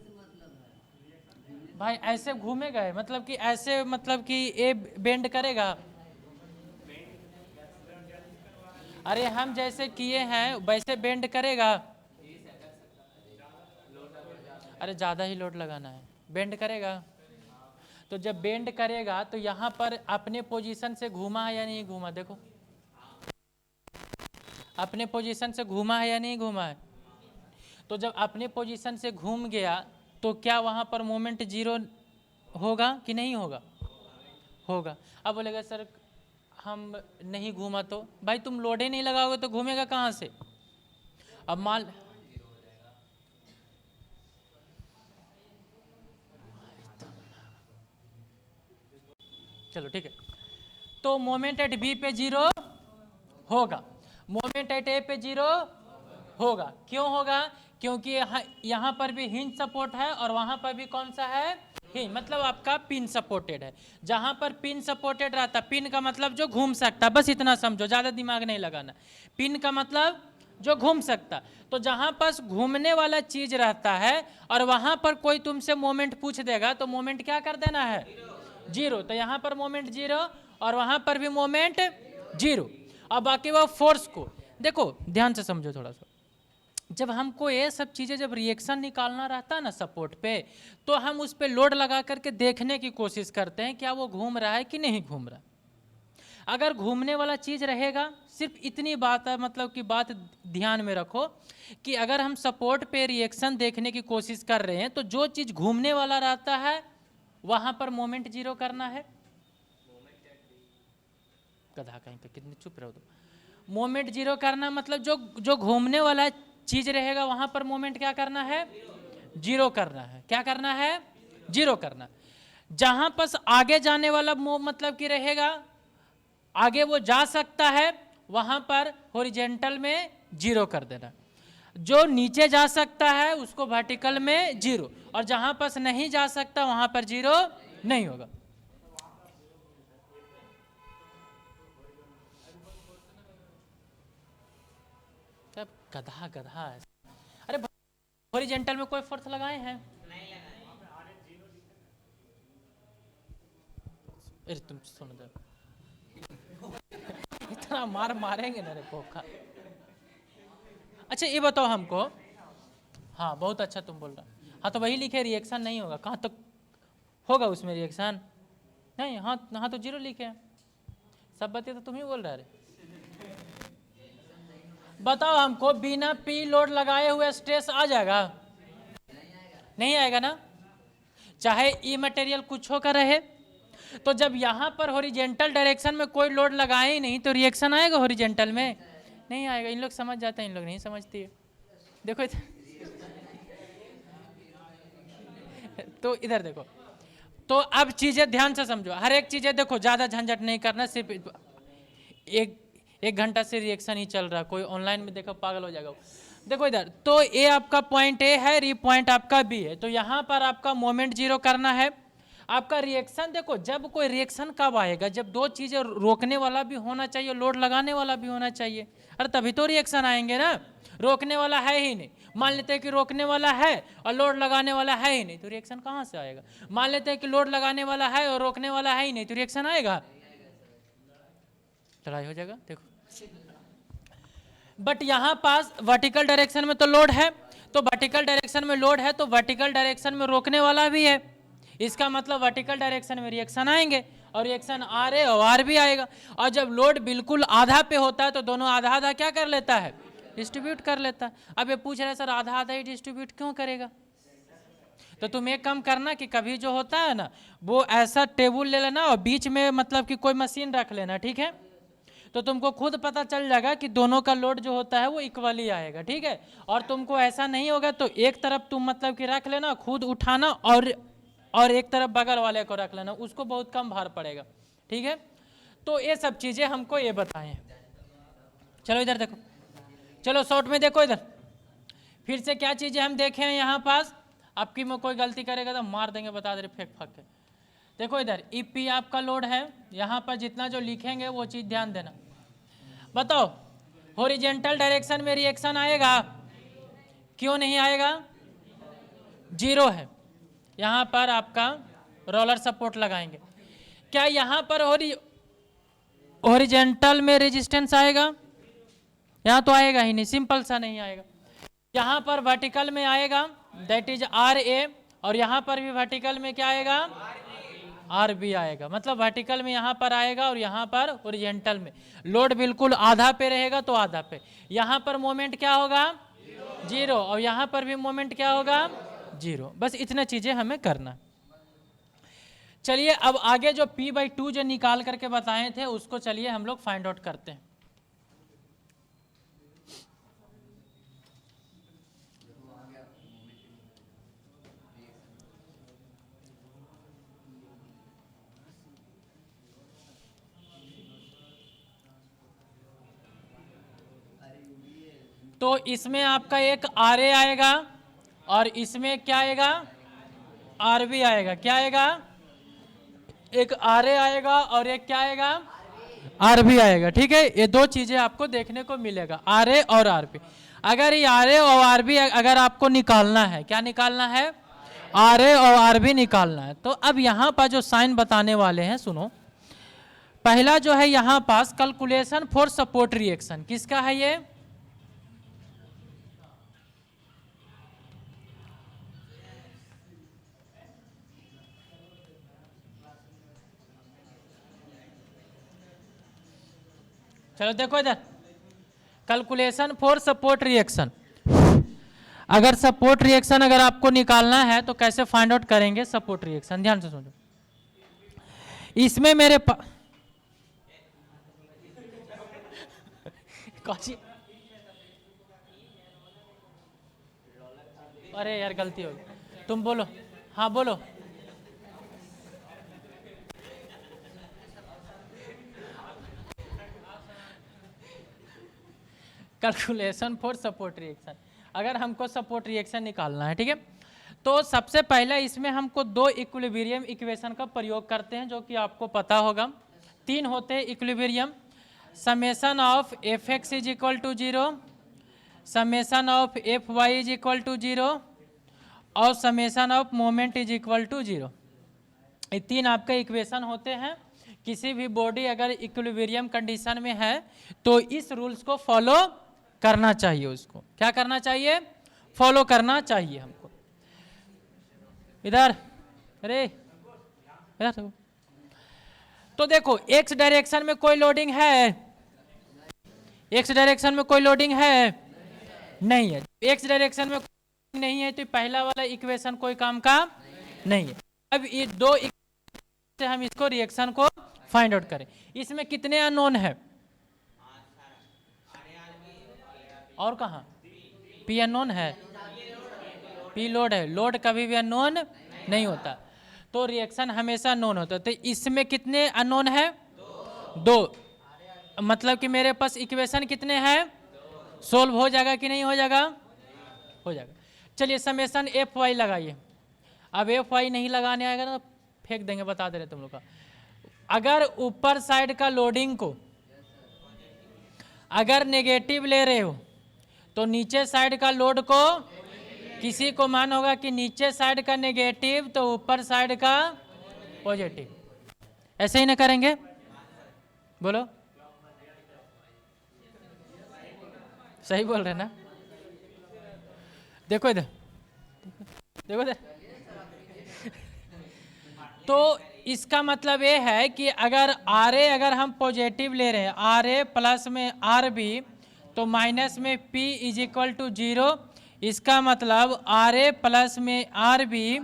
भाई। ऐसे घूमेगा मतलब कि ऐसे, मतलब कि ये बेंड करेगा, अरे हम जैसे किए हैं वैसे बेंड करेगा, अरे ज़्यादा ही लोड लगाना है, बेंड करेगा। तो जब बेंड करेगा तो यहाँ पर अपने पोजीशन से घूमा है या नहीं घूमा, देखो अपने पोजीशन से घूमा है या नहीं घूमा है। तो जब अपने पोजीशन से घूम गया तो क्या वहाँ पर मोमेंट जीरो होगा कि नहीं होगा, होगा। अब बोलेगा सर हम नहीं घूमा, तो भाई तुम लोडे नहीं लगाओगे तो घूमेगा कहाँ से। अब मान, चलो ठीक है, तो मोमेंट एट बी पे जीरो होगा, मोमेंट एट ए पे जीरो होगा। क्यों होगा, क्योंकि यहाँ पर भी हिंज सपोर्ट है और वहां पर भी कौन सा है, हिंज, मतलब आपका पिन सपोर्टेड है। जहां पर पिन सपोर्टेड रहता, पिन का मतलब जो घूम सकता, बस इतना समझो, ज्यादा दिमाग नहीं लगाना। पिन का मतलब जो घूम सकता, तो जहां पास घूमने वाला चीज रहता है और वहां पर कोई तुमसे मोमेंट पूछ देगा तो मोमेंट क्या कर देना है, जीरो। तो यहाँ पर मोमेंट जीरो और वहां पर भी मोमेंट जीरो। अब बाकी वो फोर्स को देखो, ध्यान से समझो थोड़ा सा। जब हमको ये सब चीज़ें, जब रिएक्शन निकालना रहता है ना सपोर्ट पे, तो हम उस पे लोड लगा करके देखने की कोशिश करते हैं क्या वो घूम रहा है कि नहीं घूम रहा। अगर घूमने वाला चीज़ रहेगा, सिर्फ इतनी बात है, मतलब कि बात ध्यान में रखो कि अगर हम सपोर्ट पे रिएक्शन देखने की कोशिश कर रहे हैं तो जो चीज़ घूमने वाला रहता है वहाँ पर मोमेंट जीरो करना है। गधा कहीं का, कितने चुप रहो तुम। मोमेंट जीरो करना मतलब जो जो घूमने वाला चीज रहेगा वहां पर मोमेंट क्या करना है, जीरो करना है। क्या करना है, जीरो करना। जहां पर आगे जाने वाला मतलब कि रहेगा, आगे वो जा सकता है, वहां पर हॉरिजेंटल में जीरो कर देना। जो नीचे जा सकता है उसको वर्टिकल में जीरो, और जहां पर नहीं जा सकता वहां पर जीरो नहीं होगा। गधा गधा है। अरे हॉरिजेंटल में कोई फोर्स लगाए हैं, अरे तुम सुनो दे, इतना मार मारेंगे ना रे पोखा। अच्छा ये बताओ हमको, हाँ बहुत अच्छा तुम बोल रहा, हाँ तो वही लिखे रिएक्शन नहीं होगा, कहाँ तक होगा उसमें रिएक्शन नहीं, हाँ हाँ तो जीरो लिखे हैं। सब बते तो तुम ही बोल रहे रे। बताओ हमको बिना पी लोड लगाए हुए स्ट्रेस आ जाएगा? नहीं आएगा ना, चाहे ई मटेरियल कुछ होकर रहे। तो जब यहाँ पर हॉरिजेंटल डायरेक्शन में कोई लोड लगाए ही नहीं तो रिएक्शन आएगा हॉरिजेंटल में? नहीं आएगा। इन लोग समझ जाते हैं, इन लोग नहीं समझती है। देखो तो इधर देखो, तो अब चीजें ध्यान से समझो, हर एक चीजें देखो, ज्यादा झंझट नहीं करना, सिर्फ एक घंटा से रिएक्शन ही चल रहा, कोई ऑनलाइन में देखो पागल हो जाएगा। देखो इधर, तो ये आपका पॉइंट ए है, री पॉइंट आपका बी है, तो यहाँ पर आपका मोमेंट जीरो करना है। आपका रिएक्शन देखो, जब कोई रिएक्शन कब आएगा, जब दो चीजें रोकने वाला भी होना चाहिए, लोड लगाने वाला भी होना चाहिए, अरे तभी तो रिएक्शन आएंगे ना। रोकने वाला है ही नहीं, मान लेते हैं कि रोकने वाला है और लोड लगाने वाला है ही नहीं, तो रिएक्शन कहाँ से आएगा? मान लेते हैं कि लोड लगाने वाला है और रोकने वाला है ही नहीं, तो रिएक्शन आएगा? लड़ाई हो जाएगा। देखो बट यहाँ पास वर्टिकल डायरेक्शन में तो लोड है, तो वर्टिकल डायरेक्शन में लोड है तो वर्टिकल डायरेक्शन में रोकने वाला भी है, इसका मतलब वर्टिकल डायरेक्शन में रिएक्शन आएंगे और रिएक्शन आर ए और आर भी आएगा। और जब लोड बिल्कुल आधा पे होता है तो दोनों आधा आधा क्या कर लेता है? डिस्ट्रीब्यूट कर लेता है। अब ये पूछ रहे हैं सर आधा आधा ही डिस्ट्रीब्यूट क्यों करेगा? तो तुम एक काम करना कि कभी जो होता है ना वो ऐसा टेबल ले लेना और बीच में मतलब कि कोई मशीन रख लेना, ठीक है? तो तुमको खुद पता चल जाएगा कि दोनों का लोड जो होता है वो इक्वली आएगा, ठीक है? और तुमको ऐसा नहीं होगा तो एक तरफ तुम मतलब कि रख लेना, खुद उठाना, और एक तरफ बगल वाले को रख लेना, उसको बहुत कम भार पड़ेगा, ठीक है? तो ये सब चीजें हमको ये बताएं। चलो इधर देखो, चलो शॉर्ट में देखो इधर, फिर से क्या चीजें हम देखे हैं यहाँ पास। आपकी में कोई गलती करेगा तो मार देंगे, बता दे फेंक फाक के। देखो इधर ई पी आपका लोड है, यहाँ पर जितना जो लिखेंगे वो चीज ध्यान देना। बताओ हॉरिजेंटल डायरेक्शन में रिएक्शन आएगा? क्यों नहीं आएगा? जीरो है। यहाँ पर आपका रोलर सपोर्ट लगाएंगे, क्या यहाँ पर हॉरिजेंटल में रेजिस्टेंस आएगा? यहाँ तो आएगा ही नहीं, सिंपल सा नहीं आएगा। यहाँ पर वर्टिकल में आएगा, दैट इज आर ए, और यहाँ पर भी वर्टिकल में क्या आएगा? आर बी आएगा। मतलब वर्टिकल में यहाँ पर आएगा और यहाँ पर हॉरिजेंटल में लोड बिल्कुल आधा पे रहेगा तो आधा पे। यहाँ पर मोमेंट क्या होगा? जीरो, और यहाँ पर भी मोमेंट क्या होगा? जीरो। बस इतना चीजें हमें करना। चलिए अब आगे जो P/2 जो निकाल करके बताए थे उसको चलिए हम लोग फाइंड आउट करते हैं। तो इसमें आपका एक आर ए आएगा और इसमें क्या आएगा? आर बी आएगा। क्या आएगा? एक आर ए आएगा और एक क्या आएगा? आर बी आएगा, ठीक है? ये दो चीजें आपको देखने को मिलेगा, आर ए और आर बी। अगर ये आर ए और आर बी अगर आपको निकालना है, क्या निकालना है? आर ए और आर बी निकालना है। तो अब यहाँ पर जो साइन बताने वाले हैं सुनो, पहला जो है यहाँ पास कैलकुलेशन फॉर सपोर्ट रिएक्शन, किसका है ये? चलो देखो इधर, कैलकुलेशन फॉर सपोर्ट रिएक्शन। अगर सपोर्ट रिएक्शन अगर आपको निकालना है तो कैसे फाइंड आउट करेंगे सपोर्ट रिएक्शन? ध्यान से सुनो। इसमें मेरे पास अरे यार गलती हो गई, तुम बोलो। हाँ बोलो। कैलकुलेशन फॉर सपोर्ट रिएक्शन, अगर हमको सपोर्ट रिएक्शन निकालना है, ठीक है? तो सबसे पहले इसमें हमको दो इक्विलिब्रियम इक्वेशन का प्रयोग करते हैं जो कि आपको पता होगा। तीन होते हैं equilibrium, summation of F x is equal to zero, summation of F y is equal to zero, और summation of moment is equal to zero. ये तीन आपके इक्वेशन होते हैं किसी भी बॉडी अगर इक्विलिब्रियम कंडीशन में है तो इस रूल्स को फॉलो करना चाहिए, उसको क्या करना चाहिए, फॉलो करना चाहिए हमको। इधर, अरे इधर। तो देखो एक्स डायरेक्शन में कोई लोडिंग है, एक्स डायरेक्शन में कोई लोडिंग है नहीं है। एक्स डायरेक्शन में नहीं है तो पहला वाला इक्वेशन कोई काम का नहीं है। अब ये दो से हम इसको रिएक्शन को फाइंड आउट करें। इसमें कितने अननोन है, और कहाँ पी अननोन है, पी लोड है, लोड कभी भी अननोन नहीं होता, तो रिएक्शन हमेशा नोन होता है। तो इसमें कितने अननोन है, दो, मतलब कि मेरे पास इक्वेशन कितने हैं, सोल्व हो जाएगा कि नहीं हो जाएगा, हो जाएगा। चलिए समेशन एफ वाई लगाइए। अब एफ वाई नहीं लगाने आएगा ना फेंक देंगे, बता दे रहे तुम लोग का। अगर ऊपर साइड का लोडिंग को अगर नेगेटिव ले रहे हो तो नीचे साइड का लोड को, किसी को मान होगा कि नीचे साइड का नेगेटिव तो ऊपर साइड का पॉजिटिव, ऐसे ही ना करेंगे, बोलो सही बोल रहे ना। देखो इधर, देखो इधर। तो इसका मतलब ये है कि अगर आर ए अगर हम पॉजिटिव ले रहे हैं, आर ए प्लस में आर बी तो माइनस में पी इज इक्वल टू 0। इसका मतलब आर ए प्लस में R B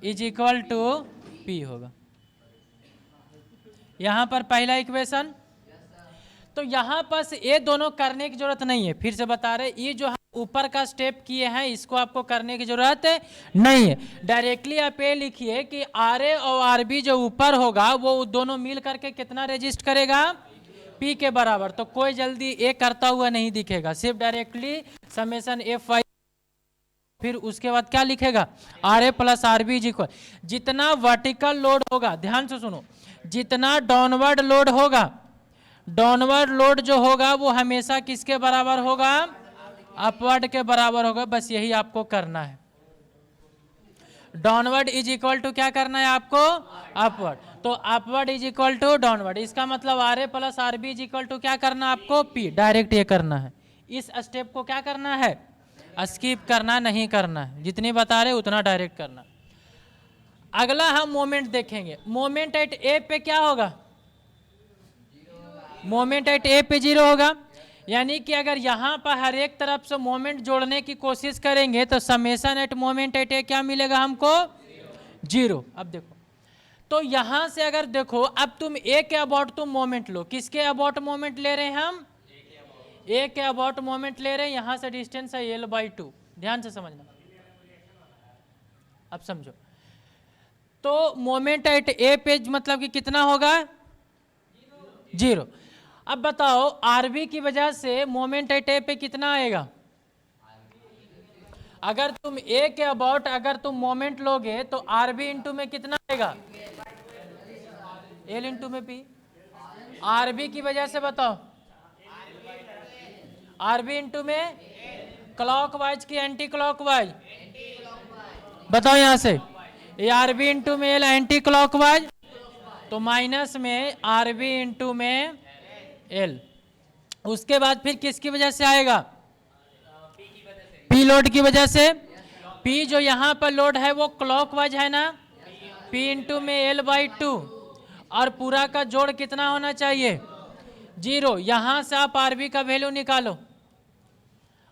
is equal to P होगा। यहाँ पर पहला इक्वेशन। तो यहाँ पर ये दोनों करने की जरूरत नहीं है, फिर से बता रहे, ये जो हम ऊपर का स्टेप किए हैं इसको आपको करने की जरूरत नहीं है। डायरेक्टली आप ये लिखिए कि आर ए और आर बी जो ऊपर होगा वो दोनों मिल करके कितना रेजिस्ट करेगा, पी के बराबर। तो कोई जल्दी ए करता हुआ नहीं दिखेगा, सिर्फ डायरेक्टली समेशन एफ वाई, फिर उसके बाद क्या लिखेगा, R A plus R B is equal, जितना वर्टिकल लोड होगा, ध्यान से सुनो, जितना डाउनवर्ड लोड होगा, डाउनवर्ड लोड जो होगा वो हमेशा किसके बराबर होगा, अपवर्ड के बराबर होगा। बस यही आपको करना है। डाउनवर्ड इज इक्वल टू क्या करना है आपको, अपवर्ड। तो upward is equal to downward, इसका मतलब R A plus R B is equal to क्या करना है आपको, पी। डायरेक्ट ये करना है, इस स्टेप को क्या करना है, स्किप करना नहीं करना है, जितनी बता रहे उतना डायरेक्ट करना। अगला हम मोमेंट देखेंगे। मोमेंट एट ए पे क्या होगा, मोमेंट एट ए पे 0 होगा। यानी कि अगर यहाँ पर हर एक तरफ से मोमेंट जोड़ने की कोशिश करेंगे तो समेशन एट मोमेंट एट ए क्या मिलेगा हमको, 0। अब देखो, तो यहाँ से अगर देखो, अब तुम ए के अबाउट तुम मोमेंट लो, किसके अबाउट मोमेंट ले रहे हैं हम, ए के अबाउट मोमेंट ले रहे हैं। यहाँ से डिस्टेंस है l/2, ध्यान से समझना, अब समझो। तो मोमेंट एट ए पे मतलब कि कितना होगा, 0। अब बताओ आरबी की वजह से मोमेंट एट ए पे कितना आएगा, अगर तुम ए के अबाउट अगर तुम मोमेंट लोगे तो आरबी इंटू में कितना आएगा, एल इंटू में पी। आरबी की वजह से बताओ, आरबी इंटू में क्लॉकवाइज की एंटी क्लॉकवाइज, बताओ यहां से, ये आरबी इंटू में एल एंटी क्लॉकवाइज, तो माइनस में आरबी इंटू में एल। उसके बाद फिर किसकी वजह से आएगा, पी लोड की वजह से। पी जो यहाँ पर लोड है वो क्लॉकवाइज है ना, पी इंटू में l/2, और पूरा का जोड़ कितना होना चाहिए, 0। यहाँ से आप आरबी का वैल्यू निकालो,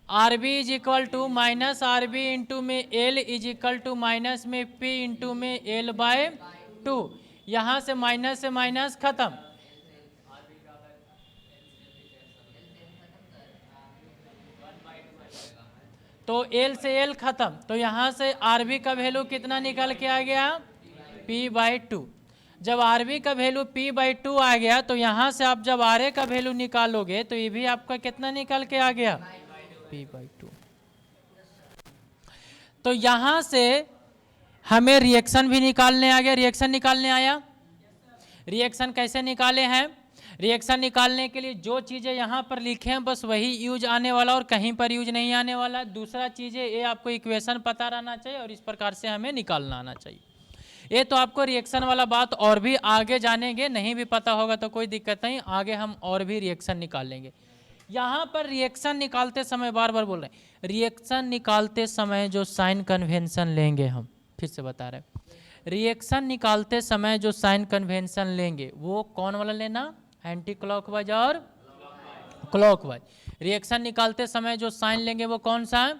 RB is equal to minus RB into में L is equal to minus में पी इंटू में l/2। यहाँ से माइनस खत्म, तो एल से एल खत्म, तो यहाँ से आरबी का वैल्यू कितना निकल के आ गया, p/2। जब आरबी का वैल्यू p/2 आ गया तो यहाँ से आप जब आर ए का वैल्यू निकालोगे तो ये भी आपका कितना निकल के आ गया, p/2। तो यहाँ से हमें रिएक्शन भी निकालने आ गया, रिएक्शन निकालने आया। रिएक्शन कैसे निकाले हैं, रिएक्शन निकालने के लिए जो चीज़ें यहाँ पर लिखे हैं बस वही यूज आने वाला और कहीं पर यूज नहीं आने वाला। दूसरा चीज़ ये आपको इक्वेशन पता रहना चाहिए और इस प्रकार से हमें निकालना आना चाहिए। ये तो आपको रिएक्शन वाला बात और भी आगे जानेंगे, नहीं भी पता होगा तो कोई दिक्कत नहीं, आगे हम और भी रिएक्शन निकाल लेंगे। यहाँ पर रिएक्शन निकालते समय बार बार बोल रहे हैं, रिएक्शन निकालते समय जो साइन कन्वेंशन लेंगे, हम फिर से बता रहे हैं, रिएक्शन निकालते समय जो साइन कन्वेंशन लेंगे वो कौन वाला लेना, एंटी क्लॉकवाइज और क्लॉकवाइज। रिएक्शन निकालते समय जो साइन लेंगे वो कौन सा है,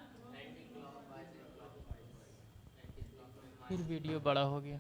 फिर वीडियो बड़ा हो गया।